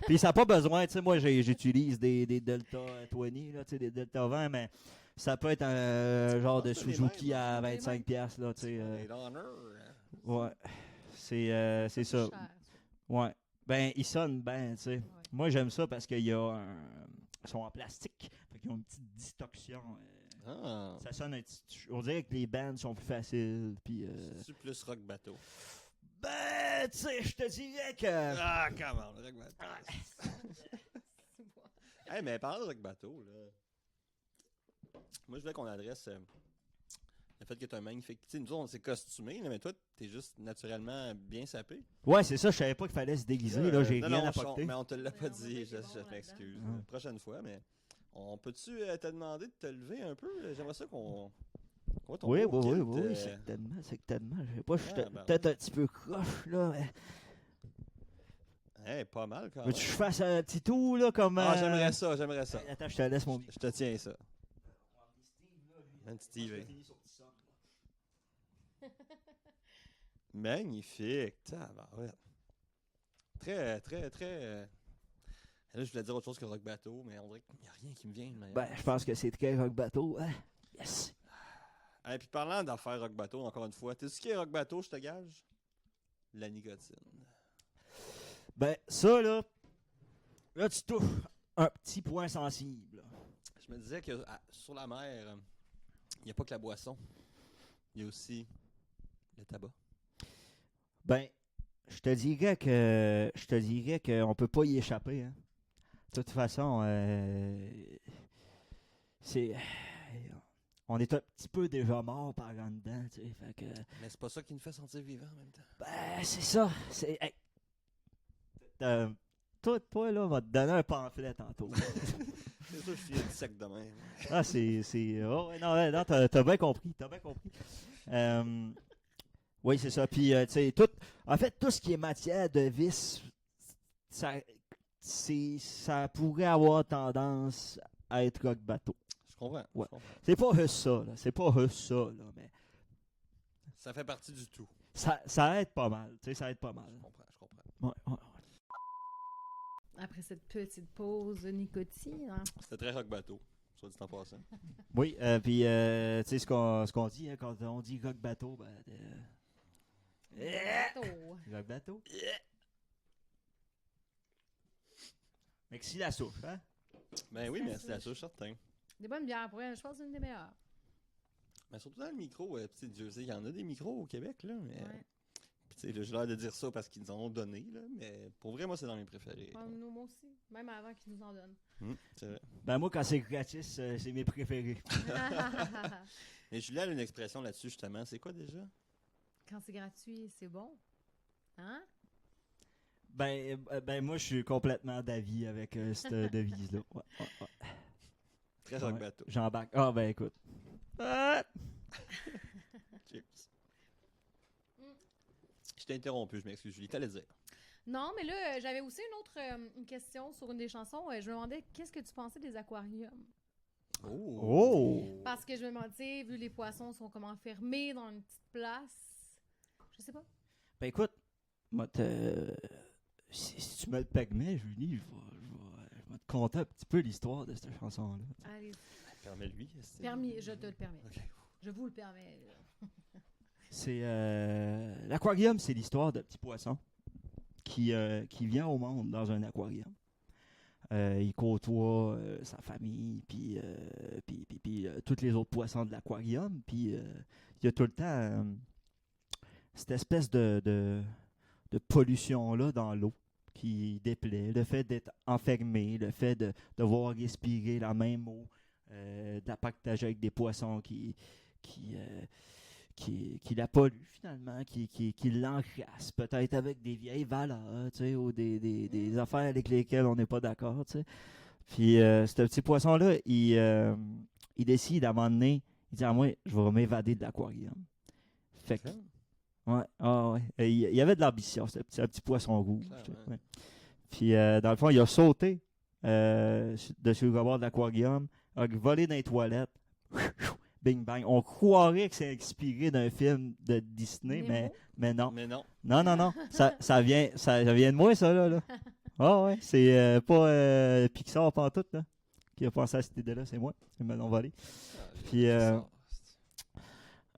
Puis ça n'a pas besoin, tu sais, moi j'utilise des Delta 20, là, tu sais, des Delta 20, mais ça peut être un genre de c'est les Suzuki mêmes, à les 25$, piastres, là, tu sais. Les Donner, Ouais, c'est ça. Cher. Ouais. Ben, ils sonnent bien, tu sais. Ouais. Moi, j'aime ça parce qu'il y a un... Ils sont en plastique, fait qu'ils ont une petite distorsion. Ah, Ça sonne un petit... On dirait que les bands sont plus faciles, puis... c'est plus rock bateau. Ben, tu sais, je te dirais que... Ah, comment, le rock bateau. C'est bon. Hey, mais parlant de rock bateau, là, moi je voulais qu'on adresse le fait que tu es un magnifique. Tu sais, nous on s'est costumés, là, mais toi, t'es juste naturellement bien sapé. Ouais, c'est ça, je savais pas qu'il fallait se déguiser, là, j'ai non, rien non, apporté. mais on te l'a Ouais, pas on va dit, dire je que c'est bon m'excuse. là-dedans. Prochaine fois, mais on peut-tu te demander de te lever un peu? J'aimerais ça qu'on voit ton Oui, beau oui, kilt, oui, certainement. Je sais pas, je suis Ah, ben peut-être un petit peu croche, là. Hey, pas mal quand même. Veux-tu que je fasse un petit tour, là, comme... Ah, j'aimerais ça, j'aimerais ça. Attends, je te laisse mon... Je te tiens ça. Un petit Steve. Magnifique. Tabarouette. Très, très, très... Là, je voulais dire autre chose que rock bateau, mais on dirait qu'il n'y a rien qui me vient. Mais... Ben, je pense que c'est très rock bateau, hein? Yes! Et puis parlant d'affaires rock bateau, encore une fois, tu sais ce qui est rock bateau, je te gage? La nicotine. Ben, ça, là tu touches un petit point sensible. Je me disais que sur la mer, il n'y a pas que la boisson. Il y a aussi le tabac. Ben, je te dirais qu'on peut pas y échapper, hein. De toute façon, c'est... On est un petit peu déjà mort par en dedans, tu sais, fait que... Mais c'est pas ça qui nous fait sentir vivants en même temps. Ben, c'est ça, c'est... Hey. Toi, là, va te donner un pamphlet tantôt. C'est ça, je suis sec de même. Ah, oh, ouais, non, t'as bien compris, oui, c'est ça, puis, tu sais, en fait, tout ce qui est matière de vice, ça pourrait avoir tendance à être rock bateau. Je comprends. Ouais. Je comprends. C'est pas juste ça, là, mais Ça fait partie du tout. ça aide pas mal, tu sais, ça aide pas mal. Je comprends. Ouais. Après cette petite pause de nicotine, hein. C'était très rock bateau, soit dit en passant. Oui, puis, tu sais, ce qu'on dit, hein, quand on dit rock bateau, ben... Bateau. rock bateau? Merci la souche, hein? Ben oui, Ça mais c'est la souche. souche, certain. Des bonnes bières pour elle, je pense que c'est une des meilleures. Mais surtout dans le micro, tu sais, Dieu sait, il y en a des micros au Québec, là, mais... Ouais. Puis, tu sais, là, j'ai l'air de dire ça parce qu'ils nous en ont donné, là, mais pour vrai, moi, c'est dans mes préférés. Nous, moi aussi. Même avant qu'ils nous en donnent. C'est vrai. Ben moi, quand c'est gratis, c'est mes préférés. Mais Julie a une expression là-dessus, justement. C'est quoi déjà? Quand c'est gratuit, c'est bon. Hein? Ben moi, je suis complètement d'avis avec cette devise-là. Ouais. Très rock Ouais. bateau. J'embarque. Ah, ben écoute. Cheers. Je t'ai interrompu, je m'excuse, Julie. T'allais dire. Non, mais là, j'avais aussi une question sur une des chansons. Je me demandais, qu'est-ce que tu pensais des aquariums? Oh! Parce que je me demandais, vu les poissons sont comment fermés dans une petite place. Je sais pas. Ben écoute, moi, si tu me le permets, Julie, je vais te conter un petit peu l'histoire de cette chanson-là. Allez, Permets-lui. permis, je te le permets. Ok. Je vous le permets. C'est l'aquarium, c'est l'histoire d'un petit poisson qui vient au monde dans un aquarium. Il côtoie sa famille, puis tous les autres poissons de l'aquarium, puis il y a tout le temps cette espèce de pollution-là dans l'eau qui déplaît. Le fait d'être enfermé, le fait de devoir respirer la même eau, de la partager avec des poissons qui la polluent finalement, qui l'encrassent, peut-être avec des vieilles valeurs, tu sais, ou des affaires avec lesquelles on n'est pas d'accord, tu sais. Puis ce petit poisson-là, il décide à un moment donné, il dit à moi, je vais m'évader de l'aquarium. Fait que, ouais. Il y avait de l'ambition, un petit poisson rouge. Clairement. Ouais. Puis dans le fond, il a sauté dessus le rebord de l'aquarium, a volé dans les toilettes. Bing bang. On croirait que c'est inspiré d'un film de Disney, mais non. Mais non. Non. Ça vient de moi, ça, là. Ah ouais, c'est pas Pixar pantoute, là, qui a pensé à cette idée-là, c'est moi. Ils me l'ont volé. Puis,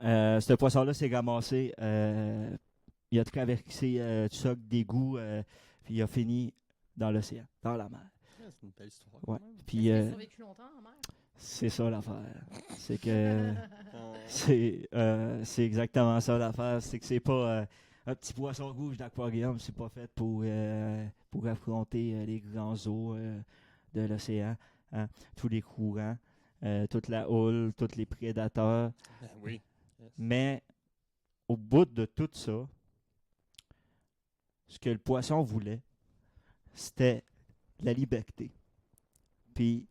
ce poisson-là s'est ramassé. Il a traversé tout ça d'égout, puis il a fini dans l'océan, dans la mer. C'est une belle histoire. Ouais. quand même. Puis, Il a survécu longtemps en mer. c'est ça l'affaire. C'est que c'est exactement ça l'affaire. C'est que c'est pas un petit poisson rouge d'aquarium, c'est pas fait pour affronter les grands eaux de l'océan, hein. Tous les courants, toute la houle, tous les prédateurs. Ben oui. Yes. Mais au bout de tout ça, ce que le poisson voulait, c'était la liberté. Puis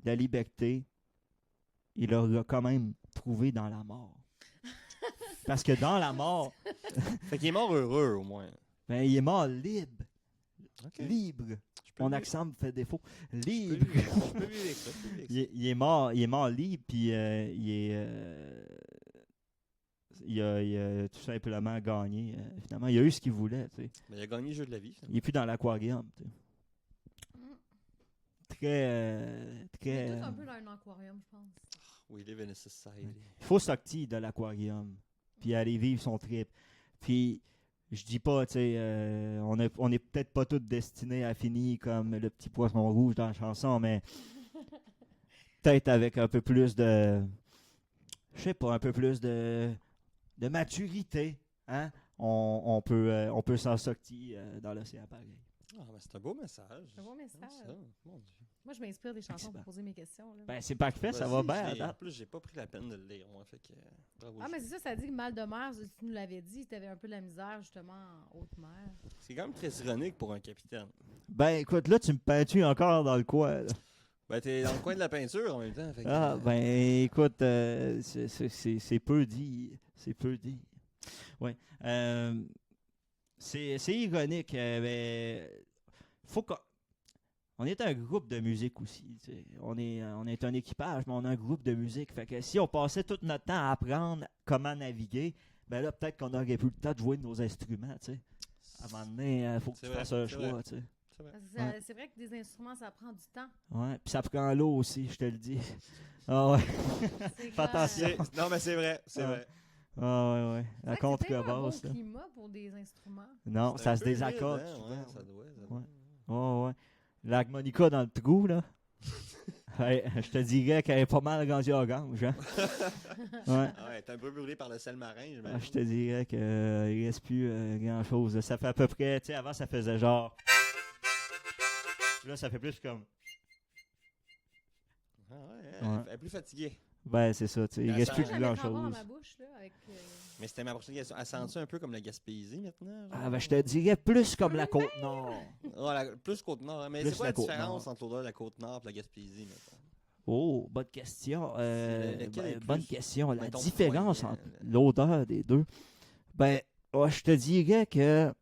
la liberté, il l'a quand même trouvé dans la mort. Parce que dans la mort, Fait qu'il est mort heureux, au moins. ben, il est mort libre. OK. Libre. Je peux Mon vivre- accent me fait défaut. je peux Libre. vivre- je peux vivre avec ça, je peux vivre avec ça. Il est mort libre, puis il a tout simplement gagné. Finalement, il a eu ce qu'il voulait. Tu sais. Mais il a gagné le jeu de la vie. Il n'est plus dans l'aquarium. Tu sais. Très. Il est tout un peu dans un aquarium, je pense. We live in a society. Il faut sortir de l'aquarium, puis aller vivre son trip. Puis, je dis pas, tu sais, on est peut-être pas tous destinés à finir comme le petit poisson rouge dans la chanson, mais peut-être avec un peu plus de, je sais pas, un peu plus de maturité, hein? On peut s'en sortir dans l'océan pareil. Ah, ben c'est un beau message. C'est un beau message. C'est ça. Mon Dieu. Moi, je m'inspire des chansons Excellent. pour poser mes questions. Là. Ben, c'est parfait, ça va bien à En date. plus, j'ai pas pris la peine de le lire, moi. Fait que, bravo. Ah, mais c'est ça, ça dit que mal de mer, tu nous l'avais dit, tu avais un peu de la misère, justement, en haute mer. C'est quand même très ironique pour un capitaine. Ben, écoute, là, tu me peins-tu encore dans le coin, là? Ben, t'es dans le coin de la peinture en même temps. Fait que, Ah, ben, écoute, c'est peu dit. C'est peu dit. Oui. C'est ironique, mais faut qu'on. On est un groupe de musique aussi. Tu sais. On est un équipage, mais on a un groupe de musique. Fait que si on passait tout notre temps à apprendre comment naviguer, ben là, peut-être qu'on aurait plus le temps de jouer de nos instruments. Tu sais. À un moment donné, il faut que C'est tu vrai, fasses un c'est choix. vrai. Tu sais. c'est vrai. Parce que Ouais. c'est vrai que des instruments, ça prend du temps. Ouais. Puis ça prend l'eau aussi, je te le dis. Ah ouais. C'est Fais attention. Non, mais c'est vrai. C'est Ah. vrai. Ah ouais, ouais. La C'est tellement un contrebasse. bon là. climat pour des instruments. Non, C'est ça un se peu humide, désaccorde. hein, souvent, ouais, ouais. ça doit. Ouais. Ouais, ouais. L'harmonica dans le trou, là. Ouais, je te dirais qu'elle est pas mal rendue orange, hein? Ouais. Ah ouais, t'es un peu brûlé par le sel marin, Ah, j'imagine. je te dirais qu'il ne reste plus grand-chose. Ça fait à peu près... Tu sais, avant, ça faisait genre... Là, ça fait plus comme... Ah ouais, Ouais. elle est plus fatiguée. Ben, c'est ça, tu sais. Il Elle reste sent- plus Je la mettrai encore dans grand-chose. ma bouche, là, avec... Mais c'était ma prochaine question. Elle sent-tu un peu comme la Gaspésie maintenant? Ah, ben, je te dirais plus comme la Côte-Nord. Plus Côte-Nord. Hein. Mais Plus c'est quoi la la différence Côte-Nord. entre l'odeur de la Côte-Nord et la Gaspésie, mettons? Oh, bonne question. Lequel est Bonne plus, question. La mettons, différence moyen, entre l'odeur des deux. Ben, je te dirais que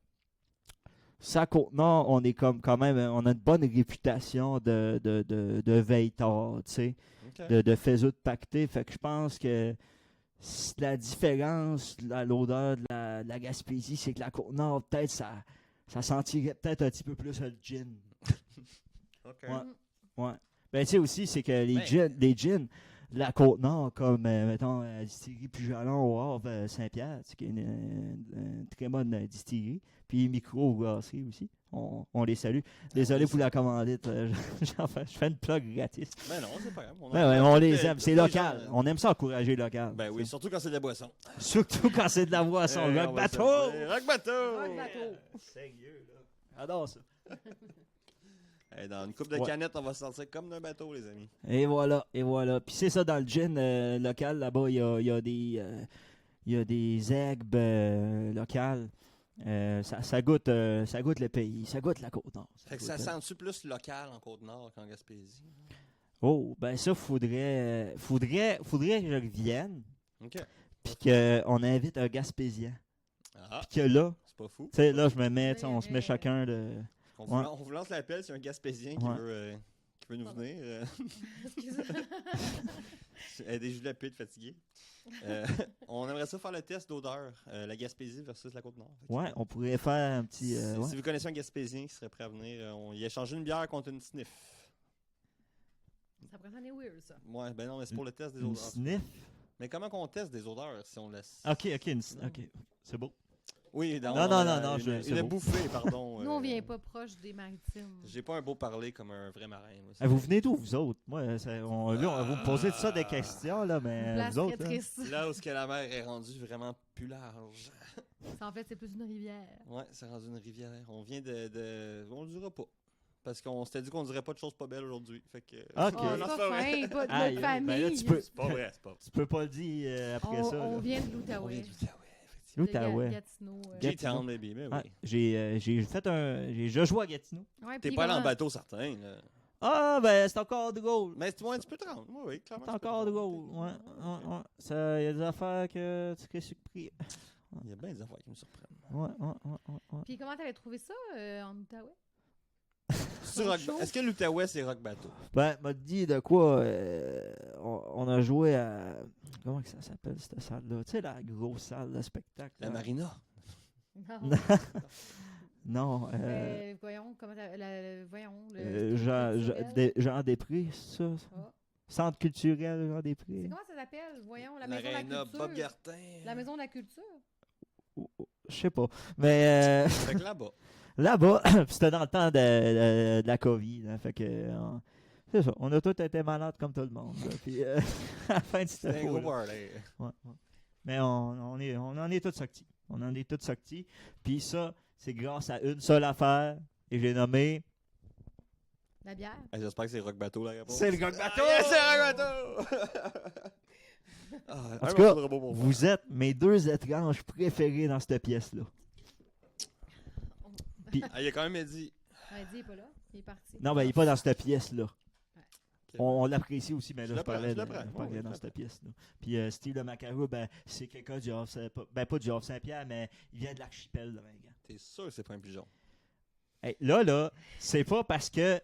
ça, Côte-Nord, on est comme quand même, on a une bonne réputation de veille-tard, tu sais, Ok. de faisceau de pacté. Fait que je pense que la différence, l'odeur de la Gaspésie, c'est que la Côte-Nord, peut-être, ça sentirait peut-être un petit peu plus le gin. Ok. Ouais. Ouais. Ben, tu sais aussi, c'est que Ben- les gins, la Côte-Nord, comme, mettons, la distillerie Pujalon au Havre Saint-Pierre, c'est qui est une très bonne distillerie. Puis micro-brasserie aussi. On les salue. Désolé pour la commandite. Je fais une plug gratis. Ben non, c'est pas grave. Ben ouais, on les Tous aime. C'est les local. gens, On aime ça encourager local. Ben oui, surtout quand c'est de la boisson. Surtout quand c'est de la boisson. Eh, Rock on va bateau! se dire, Rock bateau! Rock bateau. Sérieux, là. J'adore ça. Eh, dans une coupe de Ouais. canettes, on va se sortir comme d'un bateau, les amis. Et voilà, et voilà. Puis c'est ça, dans le gin local, là-bas, il y a des aigles locales. Ça goûte le pays, ça goûte la Côte-Nord. Fait que ça sent-tu plus local en Côte-Nord qu'en Gaspésie? Oh, ben ça, faudrait que je revienne, Ok. puis qu'on invite un Gaspésien. Ah, Puis que là, c'est pas fou. tu sais, là, je me mets, tu sais, on se met chacun de... On Ouais. vous lance l'appel, c'est un Gaspésien qui Ouais. veut qui veut nous Pardon. venir. Excuse-moi. Elle est déjà fatiguée. On aimerait ça faire le test d'odeur, la Gaspésie versus la Côte-Nord. Fait que, Ouais, on pourrait faire un petit. Ouais. Si vous connaissez un Gaspésien qui serait prêt à venir, on y a échangé une bière contre une sniff. Ça pourrait sonner weird, ça. Ouais, ben non, mais c'est pour le test des Une odeurs. sniff. Mais comment qu'on teste des odeurs si on laisse. Ok, ok, c'est beau. Oui, Non, une c'est beau. bouffée, pardon. Nous, on vient pas proche des maritimes. J'ai pas un beau parler comme un vrai marin. Moi, Vous venez d'où, vous autres? Moi, on va vous poser de ça des questions, là, Une mais place vous autres. très là? triste. Là où ce que la mer est rendue vraiment plus large. Ça, en fait, c'est plus une rivière. Ouais, c'est rendu une rivière. On vient On le dira pas. Parce qu'on s'était dit qu'on dirait pas de choses pas belles aujourd'hui. Fait que. Ok. Oh, Non, c'est c'est pas vrai. fin, pas de Aïe, notre ben là, famille. tu peux- C'est pas vrai, c'est pas. Tu peux pas le dire après ça. On là. vient de On l'Outaouais. vient de l'Outaouais, effectivement. L'Outaouais. Gatineau. G-Town, baby, mais oui. Ah, j'ai fait un. J'ai déjà joué à Gatineau. Ouais, T'es puis pas allé en comment- bateau, certain. Là. Ah, ben, c'est encore drôle. Mais tu peux te rendre. Oui, oui, clairement. C'est tu peux encore te rendre. drôle. Ouais. Il y a des affaires que tu serais surpris. Il y a bien des affaires qui me surprennent. Ouais. Puis comment t'avais trouvé ça en Outaouais? chaud. Est-ce que l'Outaouais, c'est rock bateau? Ben, m'a dit de quoi on a joué à. Comment que ça s'appelle cette salle-là? Tu sais, la grosse salle de spectacle. La là. marina. Non. Non. Voyons, comment voyons. Jean Després, c'est ça? Ah. Centre culturel Jean Després. C'est comment ça s'appelle? Voyons, la maison de la L'Arena, culture. Bob Gartin. La maison de la culture. Je sais pas. Mais Fait que là-bas. là-bas, c'était dans le temps de la COVID. Hein, fait que. C'est ça. On a tous été malades comme tout le monde. Là, puis à la fin de cette C'est un gros fois. party. Ouais. Mais on en est tous sortis. On en est tous sortis. Puis ça, c'est grâce à une seule affaire. Et j'ai nommé. La bière. J'espère que c'est rock bateau la réponse. C'est le Rock Bateau! Ah, yes, c'est rock bateau! En tout cas, vous êtes mes deux étranges préférés dans cette pièce-là. Il a quand même dit. Ouais, il est pas là. Il est parti. Non, ben, il n'est pas dans cette pièce-là. Ok. On l'apprécie aussi, mais Je là, je le prends, parlais, je le prends. je parlais Oui, je dans le cette pièce-là. Puis Steve Le Macarou, ben, c'est quelqu'un du Havre, pas du Havre Saint-Pierre, mais il vient de l'archipel de Vingan. T'es sûr que c'est pas un pigeon? Hey, là, c'est pas parce que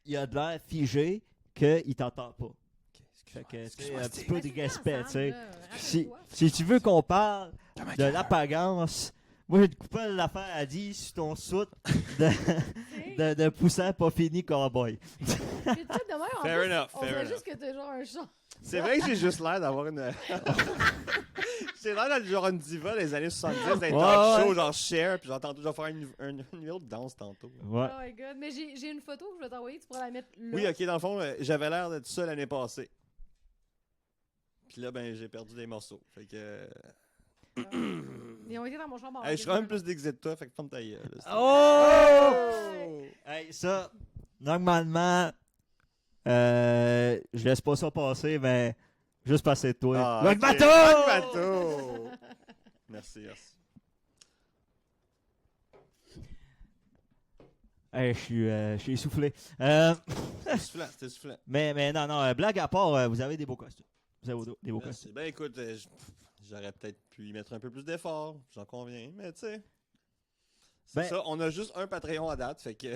il a de l'air figé qu'il t'entend pas. Fait que, tu sais, un petit peu Ben, de c'est respect, ensemble, tu sais. là. Si, Rappelle-toi. si tu veux qu'on parle de l'apparence, moi, j'ai coupé l'affaire à dire sur ton soute de poussin pas fini cowboy. Puis tout de même, en Fair plus, enough, on fair voit enough. juste que t'as genre un chat. C'est vrai que j'ai juste l'air d'avoir une. J'ai l'air d'être genre une diva des années 70, d'être Ouais, talk show, ouais. genre Cher, puis j'entends toujours faire une autre danse tantôt. Ouais. Oh my god. Mais j'ai une photo que je vais t'envoyer, tu pourras la mettre là. Oui, ok, dans le fond, j'avais l'air d'être ça l'année passée. Puis là, ben, j'ai perdu des morceaux. Fait que. Ils ont été dans mon chambre. Hey, je suis quand même plus déguisé de toi, fait que ferme ta gueule. là, Oh! Hey, ça, normalement, je laisse pas ça passer, mais juste passer de toi. Ah, Rock ok. Bateau! Rock Bateau! Merci, merci. Hey, je suis essoufflé. C'était soufflant. Mais non, blague à part, vous avez des beaux costumes. Vous avez des beaux Merci. costumes. Ben écoute, j'aurais peut-être pu y mettre un peu plus d'effort, j'en conviens, mais tu sais. C'est Ben- ça, on a juste un Patreon à date, fait que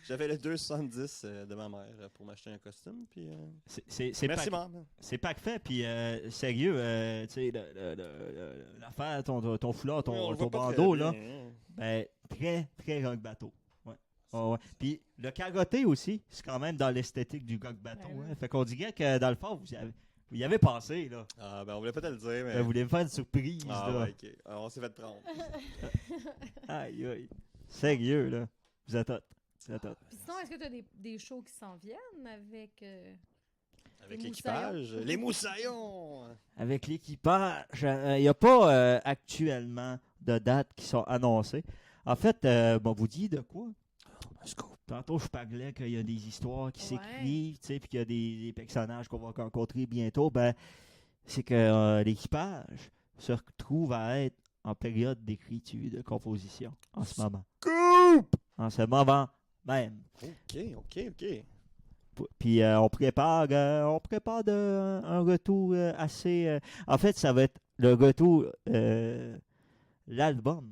j'avais le 2,70 de ma mère pour m'acheter un costume, puis C'est merci pas, maman. c'est pas fait, puis sérieux, tu sais, l'affaire, ton foulard, Oui, on ton le voit pas très bandeau, bien, là, hein. ben, très, très rock bateau. Ouais. Ouais. Puis le carotté aussi, c'est quand même dans l'esthétique du rock bateau. Ben oui. Hein. Fait qu'on dirait que dans le fond, vous y avez pensé, là. Ah ben on voulait pas te le dire, mais. Vous voulez me faire une surprise, Ah là. ouais, ok. Alors, on s'est fait prendre. Aïe, aïe. Sérieux, là. Vous êtes hot. Vous êtes hot. Puis sinon, est-ce que tu as des shows qui s'en viennent avec. Avec Les l'équipage. moussaillons. Les moussaillons! Avec l'équipage, il n'y a pas actuellement de dates qui sont annoncées. En fait, bon, vous dit de quoi? Un scoop. Tantôt, je parlais qu'il y a des histoires qui Ouais. s'écrivent, tu sais, puis qu'il y a des personnages qu'on va rencontrer bientôt. Ben, c'est que l'équipage se retrouve à être en période d'écriture, de composition, en ce moment. Coupe! En ce moment même. Ok. Puis on prépare un retour assez... en fait, ça va être le retour, l'album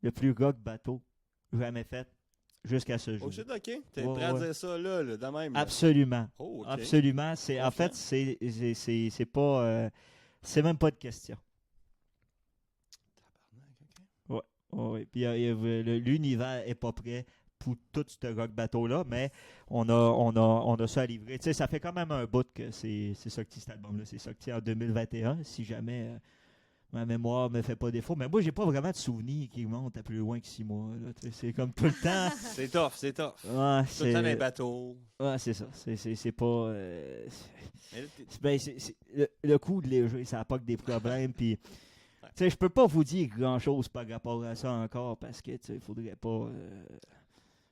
le plus rock bateau jamais fait jusqu'à ce jour. Oh shit, ok. T'es Ouais, prêt à ouais. dire ça là, de même. Là. Absolument. Oh, ok. Absolument. En fait, c'est pas. C'est même pas de question. Tabarnak, ok. Oui. Puis l'univers est pas prêt pour tout ce rock bateau-là, mais on a ça à livrer. Tu sais, ça fait quand même un bout que c'est sorti cet album-là. C'est sorti en 2021, si jamais ma mémoire me fait pas défaut. Mais moi, j'ai pas vraiment de souvenirs qui montent à plus loin que 6 mois. Là. Tu sais, c'est comme tout le temps. C'est tough, c'est tough. Ouais, Tout le temps dans les bateaux. Ouais, c'est ça. C'est pas. Mais là, Le coup de léger, ça n'a pas que des problèmes. Puis, tu sais, je peux pas vous dire grand-chose par rapport à ça encore parce que, tu sais, il faudrait pas.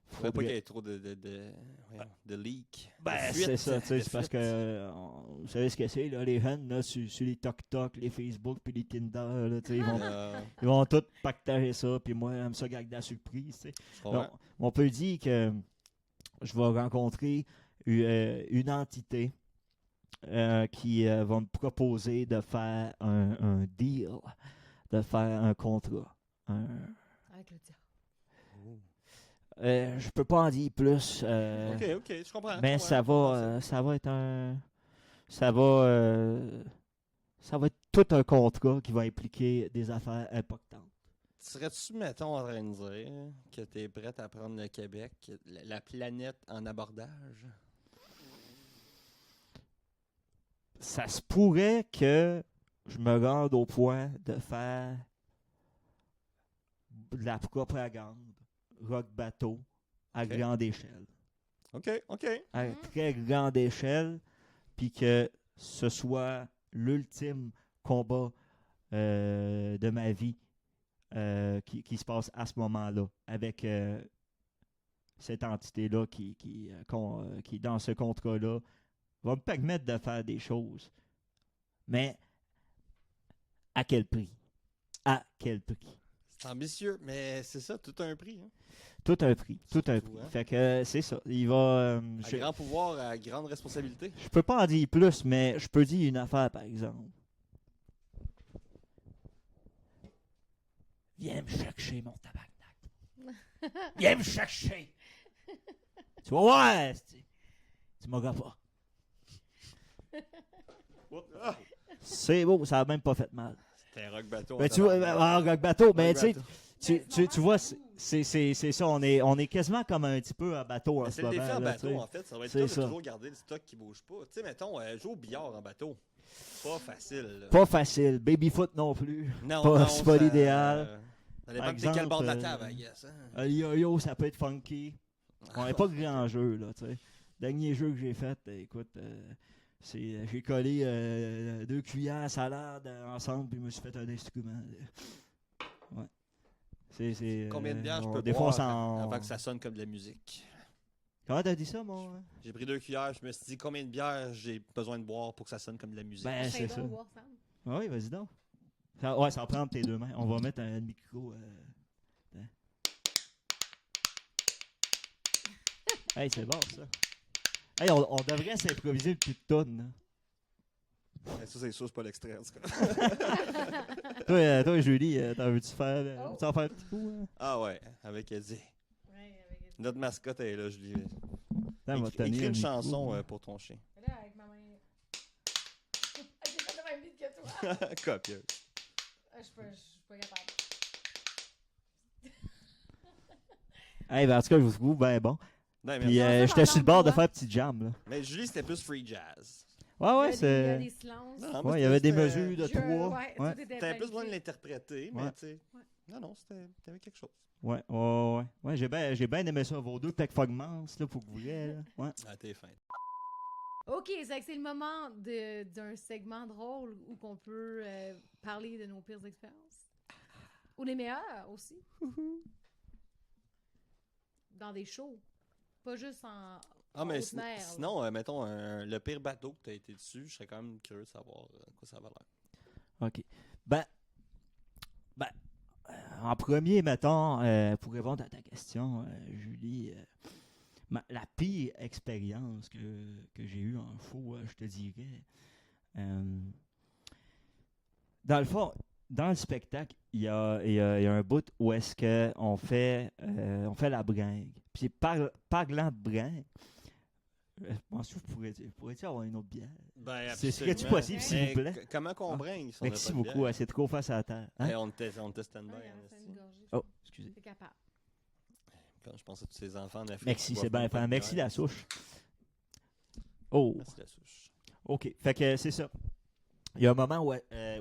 Faudrait pas qu'il y ait trop de leaks. Ben, de fuites, c'est ça, tu sais, de c'est parce fuites. que vous savez ce que c'est, là, les jeunes, là, sur les TokTok, les Facebook, puis les Tinder, là, tu sais, ils vont tous partager ça, puis moi, j'aime ça garder la surprise, tu sais. Je comprends. Donc, on peut dire que je vais rencontrer une entité qui va me proposer de faire un deal, de faire un contrat. Avec le diable. Je peux pas en dire plus. Ok, je comprends. Mais je comprends. ça va être ça va être tout un contrat qui va impliquer des affaires importantes. Serais-tu, mettons, en train de dire que tu es prête à prendre le Québec, la planète en abordage? Ça se pourrait que je me rende au point de faire de la propagande rock bateau à Ok. grande échelle. OK. À très grande échelle, puis que ce soit l'ultime combat de ma vie qui se passe à ce moment-là, avec cette entité-là qui, dans ce contrat-là, va me permettre de faire des choses. Mais à quel prix? À quel prix? C'est ambitieux, mais c'est ça, tout a un prix. Hein? Tout un prix. Tout un Surtout, prix. hein? Fait que c'est ça. Il va. À grand pouvoir, à grande responsabilité. Je peux pas en dire plus, mais je peux dire une affaire, par exemple. Viens me chercher, mon tabarnak. Viens me chercher. Tu vas voir, tu m'auras pas. C'est beau, ça a même pas fait mal. C'était un rock bateau. Mais tu vois, rock bateau, mais Rock tu sais, bateau. tu vois, c'est ça, on est quasiment comme un petit peu en bateau en Mais ce c'est le moment. défi en là, bateau, tu sais. en fait. Ça va être C'est dur de ça. toujours garder le stock qui bouge pas. Tu sais, mettons, jouer au billard en bateau. Pas facile. Là. Pas facile. Babyfoot non plus. Non, c'est pas l'idéal. Ça dépend Par de quel bord de la exemple, table, I guess. Hein? Le yo-yo, ça peut être funky. On n'est pas grand jeu, là, tu sais. Dernier jeu que j'ai fait, écoute, j'ai collé 2 cuillères à salade ensemble, puis je me suis fait un instrument. Ouais. C'est Combien de bières je on peux défonce boire en... avant que ça sonne comme de la musique? Comment t'as dit ça, mon... J'ai pris 2 cuillères, je me suis dit combien de bières j'ai besoin de boire pour que ça sonne comme de la musique. Ben, c'est Essaye ça. donc, voir, Sam. Oui, vas-y donc. Ça en prend tes 2 mains. On va mettre un micro... Hey, c'est bon, ça. Hey, on devrait s'improviser une petite tonne, là. Ben, ça, c'est sûr, c'est pas l'extrait, en tout cas. Toi, Julie, t'en veux-tu faire... Oh. Tu en faire un petit coup? Hein? Ah ouais, avec Eddie. Ouais, avec... Notre mascotte est là, je lui Attends, on va tenir écris le une micro, chanson hein. pour ton chien. Là, avec ma main... Ah, j'ai fait la même vite que toi. Copieuse. Ah, je suis pas capable. Hey, ben, en tout cas, je vous trouve ben bon. Non, Puis merci. j'étais sur le bord de l'entendre, faire un petit jam, là. Mais Julie, c'était plus free jazz. Ouais, ouais, Il y a c'est... des silences. Non, Ouais, il y avait des c'était- mesures de 3. Ouais, Ouais. tout était T'avais plus besoin de planifié. l'interpréter, mais Ouais. tu sais. Ouais. Non, t'avais quelque chose. Ouais, j'ai bien aimé ça. Vos 2 pecs fragments, là, pour que vous voyez, là. Ouais. Ah, t'es fin. OK, c'est le moment d'un segment drôle où qu'on peut parler de nos pires expériences. Ou les meilleures aussi. Dans des shows. Pas juste en Mais haute mer. là. sinon, mettons, le pire bateau que t'as été dessus, je serais quand même curieux de savoir quoi ça va l'air. OK. Ben, en premier, mettons, pour répondre à ta question, Julie, la pire expérience que j'ai eue en show, je te dirais, dans le fond, dans le spectacle, il y a un bout où est-ce qu'on fait, on fait la bringue. Puis parlant de bringue, je pense que vous pourriez avoir une autre bière. Ben, Serait-tu absolument. possible, s'il vous plaît? Comment qu'on Ah. bringue si on n'a Merci pas de beaucoup, bière? hein, c'est trop face à la terre. Hein? On était stand-by. Ah, il en hein, reste esti. une gorgée. Oh, excusez. T'es capable. Quand je pense à tous ces enfants en Afrique. Merci, qui c'est boivent bien pas fait. de Merci bière. la souche. Oh, Merci la souche. OK. Fait que c'est ça. Il y a un moment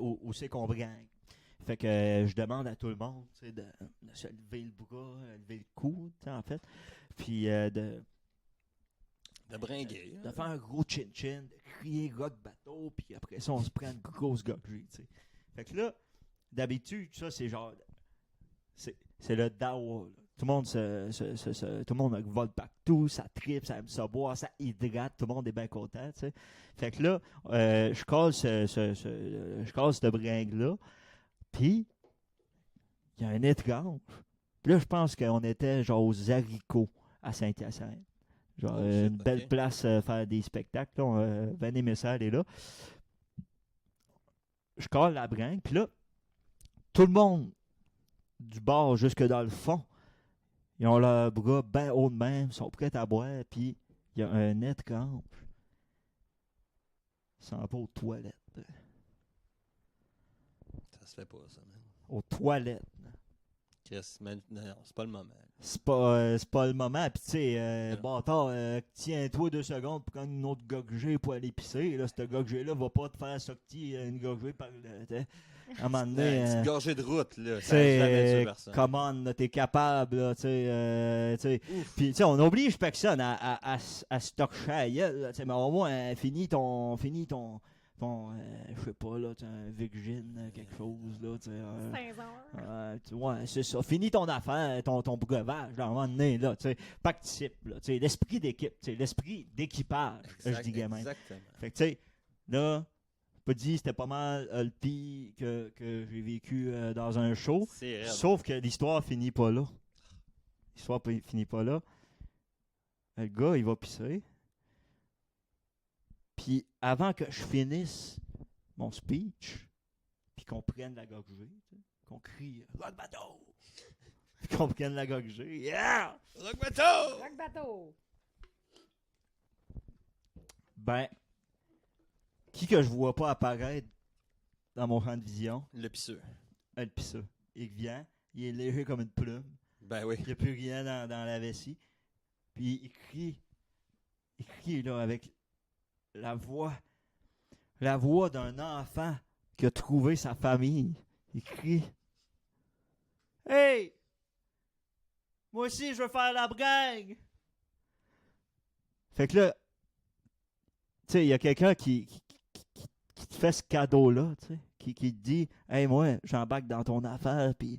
où c'est qu'on bringue. Fait que je demande à tout le monde de se lever le bras, lever le cou, en fait. Puis De bringuer. de faire un gros chin-chin, de crier rock bateau, puis après ça, on se prend une grosse gorgée, tu sais. Fait que là, d'habitude, ça, c'est genre... C'est le dawa, là. Tout le monde tout le monde vole partout, ça tripe, ça aime ça boire, ça hydrate, tout le monde est bien content, tu sais. Fait que là, je colle ce bringue-là, puis il y a un étrange. Puis là, je pense qu'on était genre aux haricots à Saint-Hyacinthe. Genre, Oh, shit, une belle ok. place faire des spectacles. Là, Vanessa Messal est là. Je colle la bringue, puis là, tout le monde du bord jusque dans le fond, ils ont leurs bras bien haut de même, sont prêts à boire, puis il y a un étrange. Il s'en va aux toilettes. Ça se fait pas, ça, man. Aux toilettes. Chris, man, non, c'est pas le moment. C'est pas le moment. Puis, tu sais, Non. bâtard, tiens-toi 2 secondes pour prendre une autre gorgée pour aller pisser. Là, cette gorgée-là va pas te faire sortir une gorgée par le. T'sais, à un moment donné. Une petite gorgée de route, là. Tu Ça a jamais tué sais, personne. come on, là, t'es capable, là, tu sais. Ouf. Puis, tu sais, on oblige personne à se torcher à la gueule, là, tu sais, mais au moins, finis ton je sais pas, là, tu sais, un Virgin, quelque chose, là, tu sais. 15 heures. Ouais, c'est ça. Finis ton affaire, ton breuvage, là, à un moment donné, là, tu sais, participe, là, tu sais, l'esprit d'équipe, tu sais, l'esprit d'équipage, je dis gamin. Exactement. Fait que, tu sais, là, je peux te dire, c'était pas mal le pire que j'ai vécu dans un show, C'est raide. sauf que l'histoire finit pas là. L'histoire finit pas là. Le gars, il va pisser. Puis, avant que je finisse mon speech, puis qu'on prenne la gorgée, tu sais, qu'on crie « Rock bateau! » Puis qu'on prenne la gorgée. Yeah! Rock bateau! Rock bateau. Ben, qui que je vois pas apparaître dans mon champ de vision? Le pisseux. Le pisseux. Il vient, il est léger comme une plume, Ben oui. il n'y a plus rien dans la vessie. Puis il crie là avec la voix d'un enfant qui a trouvé sa famille. Il crie « Hey! Moi aussi, je veux faire la bringue! » Fait que là, tu sais, il y a quelqu'un qui te fait ce cadeau-là, tu sais, qui te dit « Hey, moi, j'embarque dans ton affaire, puis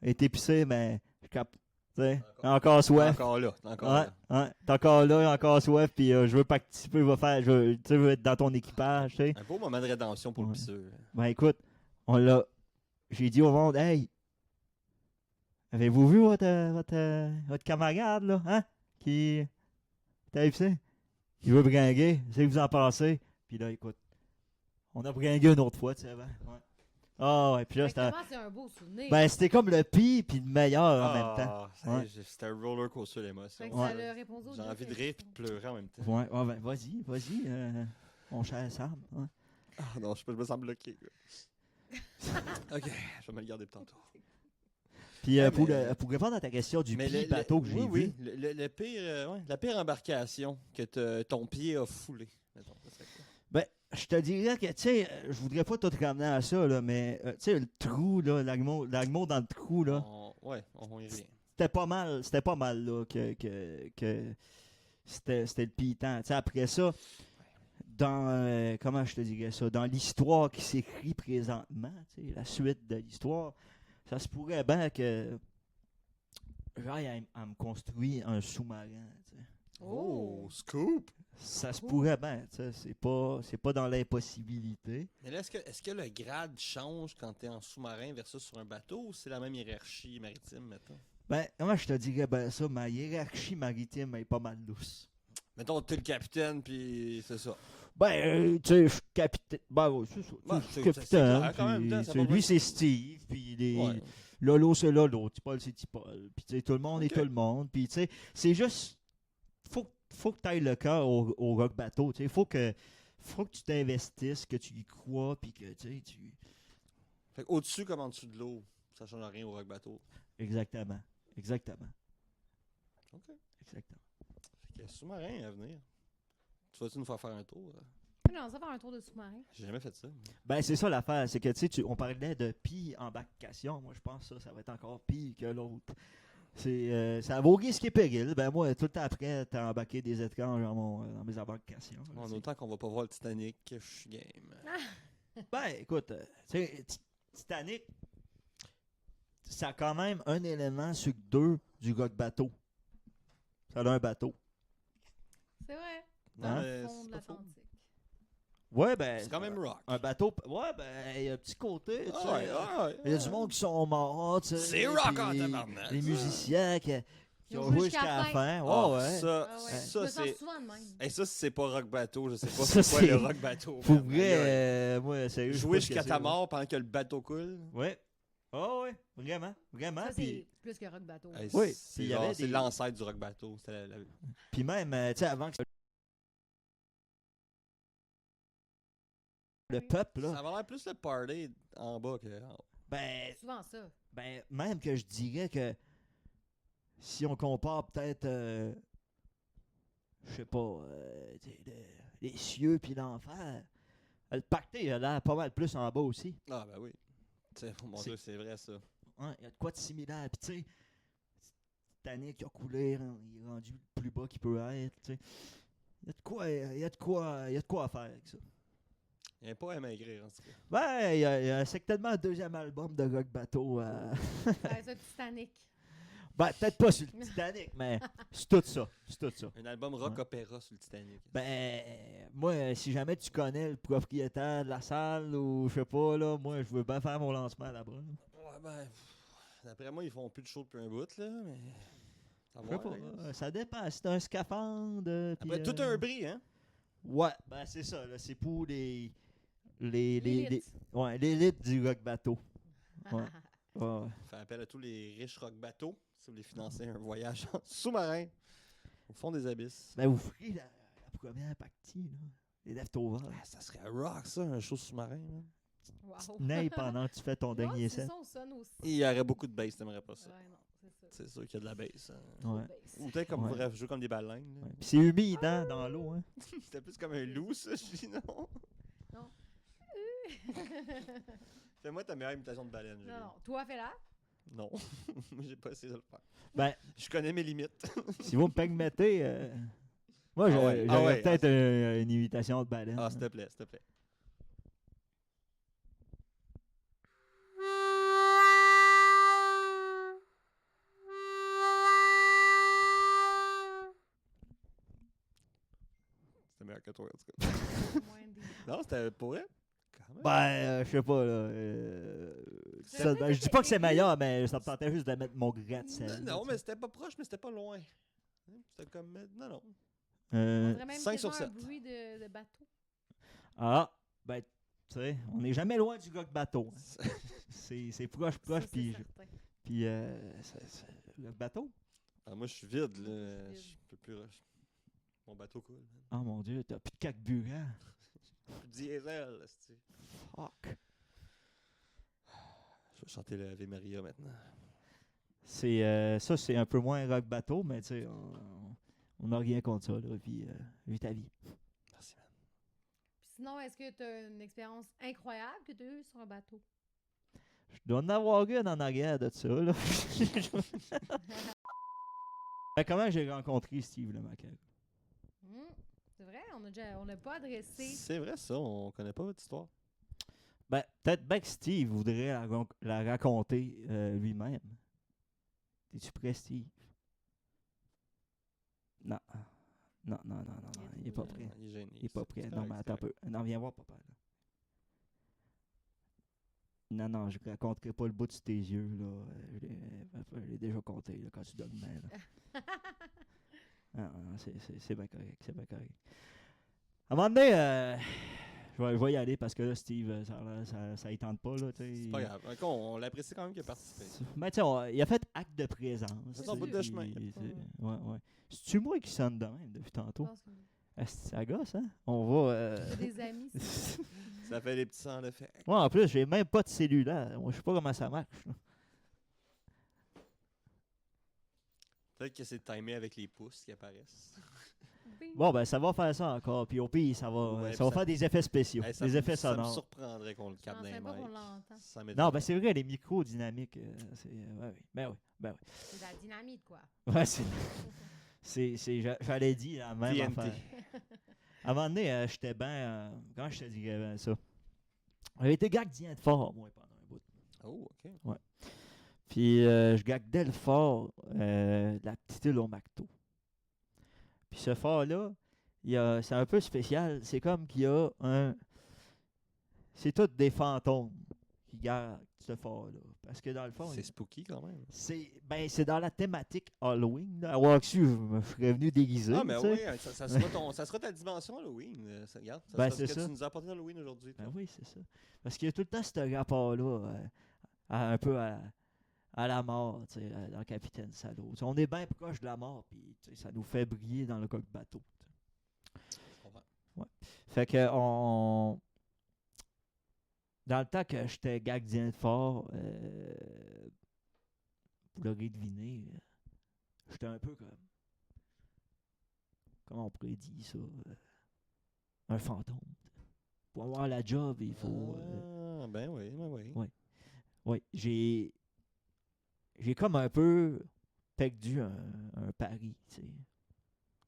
est épicé, mais je cap... Tu sais, encore soif. » Encore là. Encore Ouais, là. ouais, t'es encore là, encore soif, puis je veux participer, je veux être dans ton équipage, tu sais. Un beau moment de rédemption pour le Ouais. pisseux. Ben écoute, j'ai dit au monde, hey, avez-vous vu votre camarade, là, hein, qui t'a épicé? Il veut bringuer, c'est que vous en pensez? Puis là, écoute, on a bringué une autre fois, tu sais, ben, ouais. Ah, ouais, puis là, c'était... C'est un beau souvenir. Ben, c'était comme le pire puis le meilleur en même temps. Ouais. C'était un roller coaster d'émotions. Fait que Ouais. ça l'a répondu aux J'ai deux envie de questions. rire et de pleurer en même temps. Ouais, ouais, ben, vas-y, mon cher Sam. Ouais. Ah non, je me sens bloqué. Ok, je vais me le garder pour tantôt. Puis Ah, pour, mais- pour répondre à ta question du Mais pire bateau que j'ai oui, vu, oui, le pire, la pire embarcation que ton pied a foulé. Mettons, ça serait quoi? ben, je te dirais que, tu sais, je voudrais pas tout ramener à ça, là, mais, tu sais, le trou, là, l'agmo dans le trou, là, On y revient. c'était pas mal, là, que c'était le pire temps. Tu sais, après ça, dans, comment je te dirais ça, dans l'histoire qui s'écrit présentement, tu sais, la suite de l'histoire, ça se pourrait bien que j'aille à me construire un sous-marin, tu sais. Oh, scoop! Ça se pourrait bien, tu sais, c'est pas dans l'impossibilité. Mais là, est-ce que le grade change quand tu es en sous-marin versus sur un bateau ou c'est la même hiérarchie maritime, mettons? Ben, moi, je te dirais ben ça, ma hiérarchie maritime est pas mal douce. Mettons, t'es le capitaine, puis c'est ça. Tu sais, je suis capitaine. Ben, ouais, c'est ça. Ouais, Je suis c'est capitaine. clair, quand même, Puis, ça tu sais, va lui, bien. c'est Steve. Puis, Ouais. Lolo, c'est Lolo. Tipol, c'est Tipol. Puis, tu sais, tout le monde est Ok. tout le monde. Puis, tu sais, c'est juste. Faut que tu ailles le cœur au rock bateau. Tu sais, faut que tu t'investisses, que tu y crois. Puis que, tu sais, tu. Fait au-dessus comme en dessous de l'eau, ça change rien au rock bateau. Exactement. Exactement. OK. Exactement. Fait que sous-marin à venir. Tu vas-tu nous faire un tour? Non, ça faire un tour de sous-marin. J'ai jamais fait ça. Ben, c'est ça l'affaire. C'est que, tu sais, on parlait de pire embarcation. Moi, je pense que ça va être encore pire que l'autre. Ça vaut risque et péril. Ben, moi, tout le temps après, t'as embarqué des étranges dans mes embarcations. là, En c'est- autant qu'on va pas voir le Titanic, je suis game. Ben, écoute, tu sais, Titanic, ça a quand même un élément sur deux du rock bateau. Ça a un bateau. C'est vrai. Non, Hein? mais Au fond de c'est pas faux. l'Atlantique. Ouais, ben. C'est quand même rock. Un bateau. Ouais, ben, il y a un petit côté. Tu sais, Ah ouais, ah ouais. il y a du monde qui sont morts, tu sais. C'est rock puis en tabarnak. Les musiciens qui Ils ont ont joué joué jusqu'à jusqu'à la la fin. Ouais, Ah, ouais. Ça, Ah ouais. ça je me sens c'est. souvent de même. Et ça, si c'est pas rock bateau, je sais pas Ça, c'est quoi c'est- le rock bateau. Pour man. vrai, Aïe, aïe. moi, sérieux. je sais Jouer pas ce jusqu'à que ta c'est, mort pendant que le bateau coule. Ouais. Oh, ouais. Vraiment. Vraiment. Ça, c'est Puis, plus que rock bateau. Hey, Oui, c'est puis il y genre- avait c'est des- l'ancêtre du rock bateau. C'était puis même, tu sais, avant que le peuple, Ça là, va l'air plus le party en bas que en haut. ben, Souvent ça. ben, même que je dirais que si on compare peut-être, je sais pas, tu sais, les cieux puis l'enfer, le pacté a l'air pas mal plus en bas aussi. Ah, ben oui. T'sais, oh mon C'est- Dieu, c'est vrai ça. Hein, il y a de quoi de similaire. Puis tu sais, Titanic a coulé, hein, il est rendu le plus bas qu'il peut être. Tu sais. Il y a de quoi faire avec ça. Il n'y a pas à maigrir en tout cas. Ben, c'est tellement un deuxième album de Rock Bateau. Ouais, ça, Titanic. Ben, peut-être pas sur le Titanic, mais c'est tout ça. C'est tout ça. Un album rock Ouais. opéra sur le Titanic. Ben, moi, si jamais tu connais le propriétaire de la salle ou je sais pas, là, moi, je veux bien faire mon lancement là-bas. là. Ouais, ben. D'après moi, ils font plus de show depuis un bout, là, mais. Ça Je va, sais pas. là. Ça dépend. C'est un scaphandre. puis, Après, tout un bris, hein? Ouais, ben c'est ça. Là, c'est pour les L'élite. ouais, l'élite du rock bateau. Ouais. Ouais. Fait appel à tous les riches rock bateaux si vous voulez financer un voyage en sous-marin au fond des abysses. Ben, vous ferez la première partie, là. Les leftovers. Ah, ça serait rock, ça, un show sous-marin. man. Wow. N'aille pendant que tu fais ton dernier Ouais, set. c'est ça, on sonne aussi. Il y aurait beaucoup de bass, t'aimerais pas ça. Ouais, non, c'est ça. C'est sûr qu'il y a de la bass. hein. Ouais. Bass. Ou peut-être comme Ouais. bref, jouer comme des baleines. là. Ouais. Puis c'est humide hein, dans l'eau. Hein. C'était plus comme un loup, ça, je dis non. Non. Fais-moi ta meilleure imitation de baleine. Julie. Non, non. Toi, fais-la. Non, j'ai pas essayé de le faire. Ben, Je connais mes limites. si vous me permettez, moi, ouais, j'aurais ouais, peut-être une imitation de baleine. Ah, s'il te plaît, s'il te plaît. C'était meilleur que toi, en tout cas. Moins des- Non, c'était pour elle. Quand même. Ben, je sais pas, là. Je dis pas que c'est meilleur, mais ça me tentait juste de mettre mon grain de sel. Non, là, mais c'était pas proche, mais c'était pas loin. C'était comme. Non, non. Euh, On dirait même 5 sur quasiment un 7. bruit de bateau. Ah, ben, tu sais, on n'est jamais loin du rock bateau. hein. C'est proche, Ça, c'est puis certain. le bateau. Ah, moi, je suis vide, là. Vide. Je peux plus. Mon bateau coule. man. Oh mon dieu, t'as plus de carburant. Plus de diesel, là, c'est-tu. Fuck. Je vais chanter le Ave Maria maintenant. Ça, c'est un peu moins rock bateau, mais tu sais, on n'a rien contre ça, là. Vis ta vie. Merci, man. Puis sinon, est-ce que tu as une expérience incroyable que tu as eue sur un bateau? Je dois en avoir une en arrière de ça, là. Ben, comment j'ai rencontré Steve le Macaque? C'est vrai, on n'a pas adressé. C'est vrai, ça. On connaît pas votre histoire. Ben, peut-être bien que Steve voudrait la raconter lui-même. Es-tu prêt, Steve? Non. Non, il est pas prêt. Il est gêné. Il est pas prêt. C'est Non, correct, mais c'est attends un correct. peu. Non, viens voir, papa. Là. Non, je raconterai pas le bout de tes yeux, là. Je l'ai déjà compté, là, quand tu dormais, là. Non, c'est bien correct, c'est bien correct. À un moment donné, je vais y aller parce que là, Steve, ça y tente pas. Là, C'est pas grave. On l'apprécie quand même qu'il a participé. Mais tu sais, il a fait acte de présence. C'est son bout de chemin. Ouais. C'est-tu moi qui sonne de même depuis Je tantôt? pense que Ça gosse, hein? On va... c'est des amis. c'est- Ça fait des petits sons d'effet. Moi, en plus, j'ai même pas de cellulaire. Moi, je sais pas comment ça marche. Là. Peut-être que c'est timé avec les pouces qui apparaissent. Bing. Bon, ben, ça va faire ça encore. Puis au pire, ça va, Ouais, ça va ça- faire des effets spéciaux, Hey, des effets ça me sonores. surprendrait qu'on le Je capte dans les pensais pas qu'on mics. l'entend. Ça m'étonnerait. Non, ben c'est vrai, les micros dynamiques, c'est... ouais, oui, ben oui. C'est de la dynamite, quoi. Ouais, j'allais dire la même TNT. affaire. À un moment donné, j'étais bien... comment je te dirais bien ça? J'avais été gardien de fort, moi, pendant un bout. Oh, OK. Puis je gardais le fort de la petite île au Macto. Puis ce fort-là, c'est un peu spécial. C'est comme qu'il y a un... C'est tous des fantômes qui gardent ce fort-là. Parce que dans le fond... C'est spooky quand même. C'est dans la thématique Halloween. Là. À Waxu, je serais venu déguisé. Ah, mais tu sais. oui, ça sera ta dimension Halloween. Regarde, ça Ben, sera c'est ce que ça. tu nous as apporté Halloween aujourd'hui. toi. Ben oui, c'est ça. Parce qu'il y a tout le temps ce rapport-là, un peu à la mort, tu sais, dans Capitaine Salaud. Tu sais, on est bien proche de la mort, puis tu sais, ça nous fait briller dans le coq bateau. Je comprends. Fait que dans le temps que j'étais gardien de fort, vous l'aurez deviné, j'étais un peu comme... Comment on pourrait dire ça? Un fantôme. Pour avoir la job, il faut... Ben oui, ben oui. Ouais. Oui, j'ai comme un peu perdu un pari, tu sais.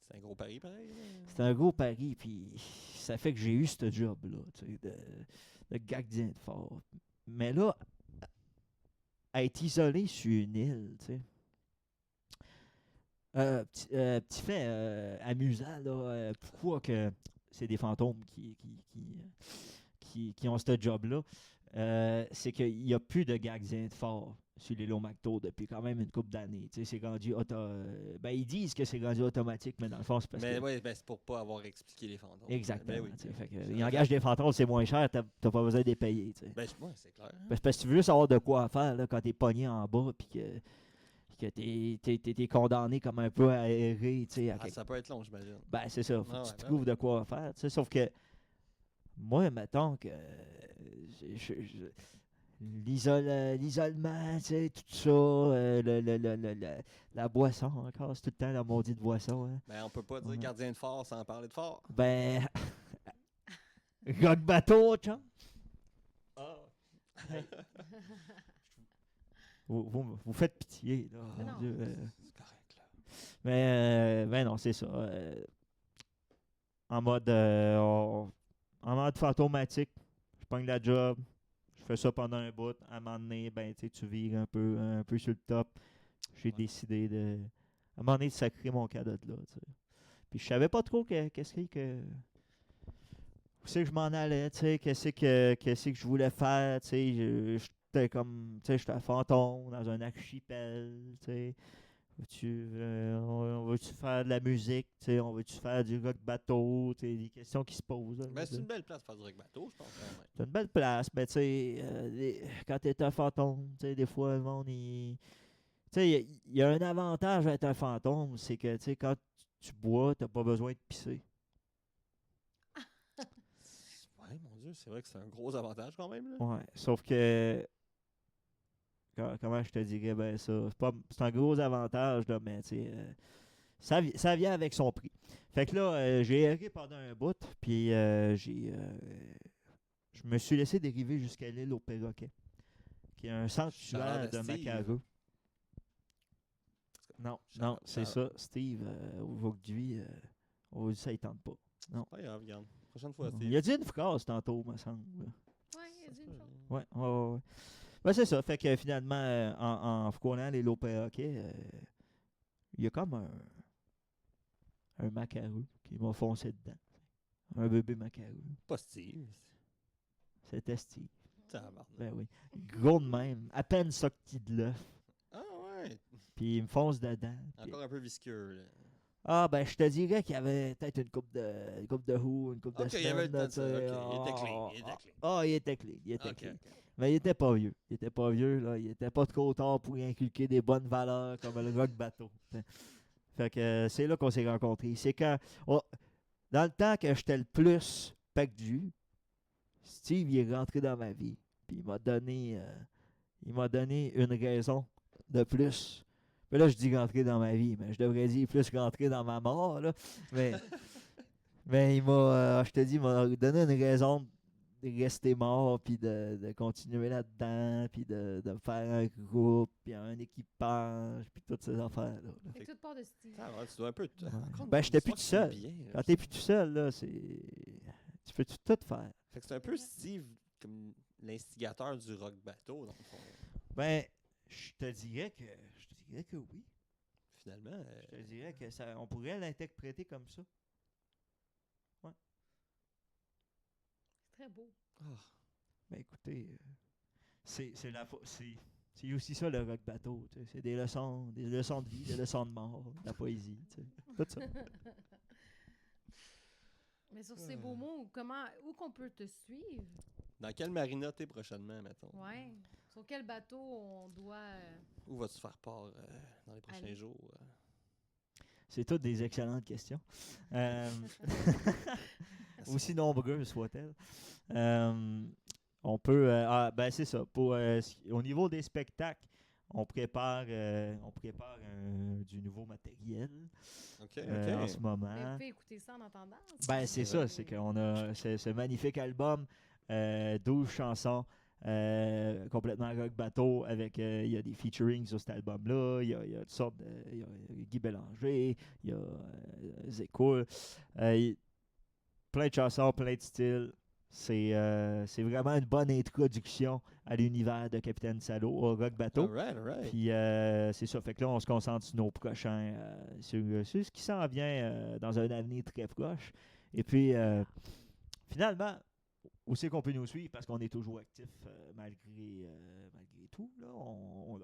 C'est un gros pari pareil. là. C'est un gros pari, puis ça fait que j'ai eu ce job-là, tu sais, de gardien de fort. Mais là, à être isolé sur une île, tu sais. Petit fait amusant, là, pourquoi que c'est des fantômes qui ont ce job-là, c'est qu'il n'y a plus de gardien de fort sur les lots McTo depuis quand même une couple d'années. Tu sais, c'est rendu ben, ils disent que c'est rendu automatique, mais dans le fond, c'est parce Mais que... oui, ben, c'est pour pas avoir expliqué les fantômes. Exactement. Ben oui. tu sais, fait que, Ça ils a engagent fait- des fantômes, c'est moins cher, t'as pas besoin de les payer. Tu sais. Ben, ouais, c'est clair. Parce que tu veux savoir de quoi faire là, quand t'es pogné en bas puis que t'es condamné comme un peu à errer. Tu sais, à quelque- Ça peut être long, j'imagine. Ben, c'est ça. Faut Ah que ouais, tu ben trouves oui. de quoi faire. Tu sais, sauf que moi, mettons que l'isolement, tu sais, tout ça, la boisson encore, c'est tout le temps la maudite boisson. Hein. Ben, on peut pas dire Ouais. gardien de fort sans parler de fort. Ben, rock bateau, chum. Vous faites pitié, là. Mais mon non. Dieu, C'est correct, là. mais non, c'est ça. En mode fantomatique, je pogne la job, je fais ça pendant un bout. À un moment donné, ben, tu vires un peu sur le top. J'ai décidé à un moment donné, de sacrer mon cadeau de là. Tu sais. Puis je savais pas trop qu'est-ce que où c'est que je m'en allais, tu sais, qu'est-ce que je voulais faire, tu sais, j'étais comme, tu sais, j'étais un fantôme dans un archipel, tu sais. On veut-tu faire de la musique, tu sais, on veut-tu faire du rock bateau, tu sais, des questions qui se posent. Là, Ben, c'est une belle place pour faire du rock bateau, je pense. Quand même. c'est une belle place, mais tu sais, quand t'es un fantôme, tu sais, des fois, le monde, tu sais, il y a un avantage à être un fantôme, c'est que, tu sais, quand tu bois, t'as pas besoin de pisser. Ouais, mon Dieu, c'est vrai que c'est un gros avantage quand même. Là. Ouais, sauf que comment je te dirais ben ça, c'est un gros avantage là, mais tu sais ça vient avec son prix. Fait que là j'ai erré pendant un bout puis je me suis laissé dériver jusqu'à l'île aux perroquets qui est un sanctuaire de Steve. macareux. Non, c'est ça, Steve aujourd'hui ça il tente pas. Non. Pas grave, regarde. Prochaine fois, Il Steve. a dit une phrase tantôt, me semble. Ouais, il a dit une chose. Ouais. Ben, c'est ça. Fait que finalement, en frôlant les lots perroquets, il y a comme un macareux qui m'a foncé dedans. Un bébé macareux. Pas Steve. C'était Steve. Tabarnak. Ben oui. Gros de même. À peine sorti de l'œuf. Ah ouais. Puis il me fonce dedans. Puis, Encore un peu visqueux. Là. Ah, ben, je te dirais qu'il y avait peut-être une coupe de Who, une coupe de Ok, il y avait le semaines, temps de ça. tu sais. Ok, il était clean. Il était clean. Ah, il était clean, il était Ok, clean. ok. Mais il était pas vieux. Il était pas vieux, là. Il était pas trop tard pour y inculquer des bonnes valeurs comme le rock bateau. T'sais. Fait que c'est là qu'on s'est rencontrés. C'est quand, dans le temps que j'étais le plus perdu, Steve il est rentré dans ma vie. Puis il m'a donné une raison de plus. Mais là, je dis rentrer dans ma vie, mais je devrais dire plus rentrer dans ma mort, là. Mais, mais je te dis, il m'a donné une raison de rester mort, puis de continuer là-dedans, puis de faire un groupe, puis un équipage, puis toutes ces affaires-là. Là. Fait que tout part de Steve. Ah, ouais, tu dois un peu. Encore une Ben, j'étais plus histoire tout qui seul. finit bien, Quand t'es plus tout seul, là, tu peux tout faire. Fait que c'est un peu Steve comme l'instigateur du rock bateau, dans le fond. Ben, je te dirais que oui. Finalement. Je te dirais que on pourrait l'interpréter comme ça. C'est très beau. Ah, Ben écoutez, c'est aussi ça le rock bateau. Tu sais. C'est des leçons de vie, des leçons de mort, de la poésie, tu sais. Tout ça. Mais sur ces beaux mots, où qu'on peut te suivre? dans quelle marina t'es prochainement, mettons? Ouais. Sur quel bateau on doit... Où vas-tu faire part dans les prochains Allez. jours? C'est toutes des excellentes questions. Aussi nombreuses soient-elles. On peut. Ben c'est ça. Au niveau des spectacles, on prépare du nouveau matériel OK, en OK. ce Mais moment. vous pouvez écouter ça en attendant. Ben c'est ça, c'est qu'on a ce magnifique album, 12 chansons. Complètement rock bateau avec il y a des featurings sur cet album-là, il y a toutes sortes il y a Guy Bélanger, il y a Zécoul, plein de chansons, plein de styles. C'est vraiment une bonne introduction à l'univers de Capitaine Salo au rock bateau. All right. Puis c'est ça, fait que là on se concentre sur nos prochains, sur ce qui s'en vient dans un avenir très proche. Et puis finalement, où c'est qu'on peut nous suivre parce qu'on est toujours actif malgré tout. Là. On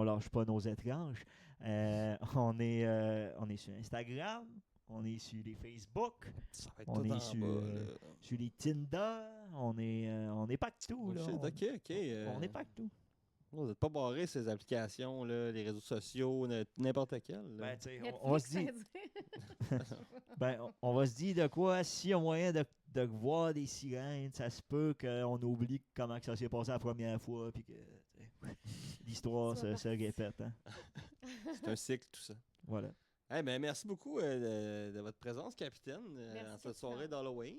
lâche pas nos étranges. On est sur Instagram, on est sur les Facebook, Ça va être on tout est en sur, bas, là. sur les Tinder, on est partout. Oh, Là. shit, OK. On est partout. Vous n'êtes pas barré ces applications, là, les réseaux sociaux, n'importe quel. Là. Ben, tu sais, Netflix, on se dit, on va se dire de quoi, s'il y a moyen de voir des sirènes, ça se peut qu'on oublie comment que ça s'est passé la première fois, puis que tu sais, l'histoire se répète. Hein? C'est un cycle, tout ça. Voilà. Eh ben, merci beaucoup de votre présence, capitaine, Merci, en cette soirée d'Halloween.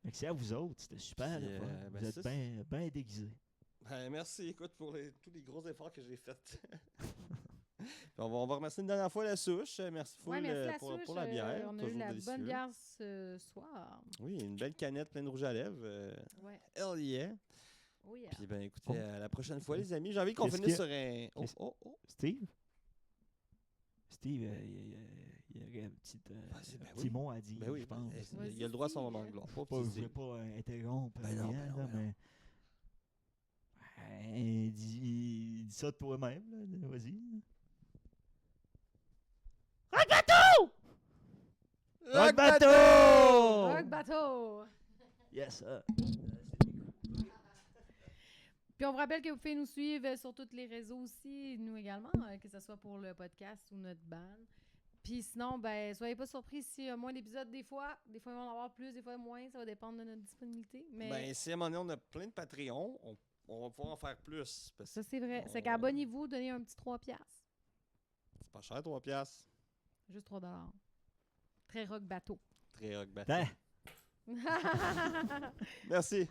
Merci à vous autres, c'était super. Puis, le fun. ben, Vous êtes ça, bien déguisés. Ben, merci, écoute, pour tous les gros efforts que j'ai faits. On va remercier une dernière fois la souche. Merci full Ouais, merci la pour souche, la bière. on a eu toujours la délicieux. bonne bière ce soir. Oui, une belle canette pleine de rouge à lèvres. Ouais. Hell yeah. Oh yeah. Puis ben écoutez, Oh. à la prochaine fois, les amis. J'ai envie qu'on Qu'est-ce finisse que- sur un. qu'est-ce- Oh. Steve? Steve, il y a un petit, Ben petit oui. mot à dire, Ben oui, je pense. il a le droit à son moment de gloire. Pas Je ne petit voulais pas interrompre Ben non, rien, ben non, là, ben non. mais dis ça de toi-même, là, vas-y. Rock bateau! Rock bateau! Rock bateau! Yes, sir. Puis on vous rappelle que vous pouvez nous suivre sur tous les réseaux aussi, nous également, que ce soit pour le podcast ou notre band. Puis sinon, ben soyez pas surpris s'il y a moins d'épisodes des fois. Des fois, il va en avoir plus, des fois moins. Ça va dépendre de notre disponibilité. Mais Ben, si à un moment donné, on a plein de Patreons, on va pouvoir en faire plus. Parce que ça, c'est vrai. C'est on- qu'abonnez-vous, donnez un petit 3$. c'est pas cher, 3 piastres. Juste 3$. Très rock bateau. Très rock bateau. Hein? Merci.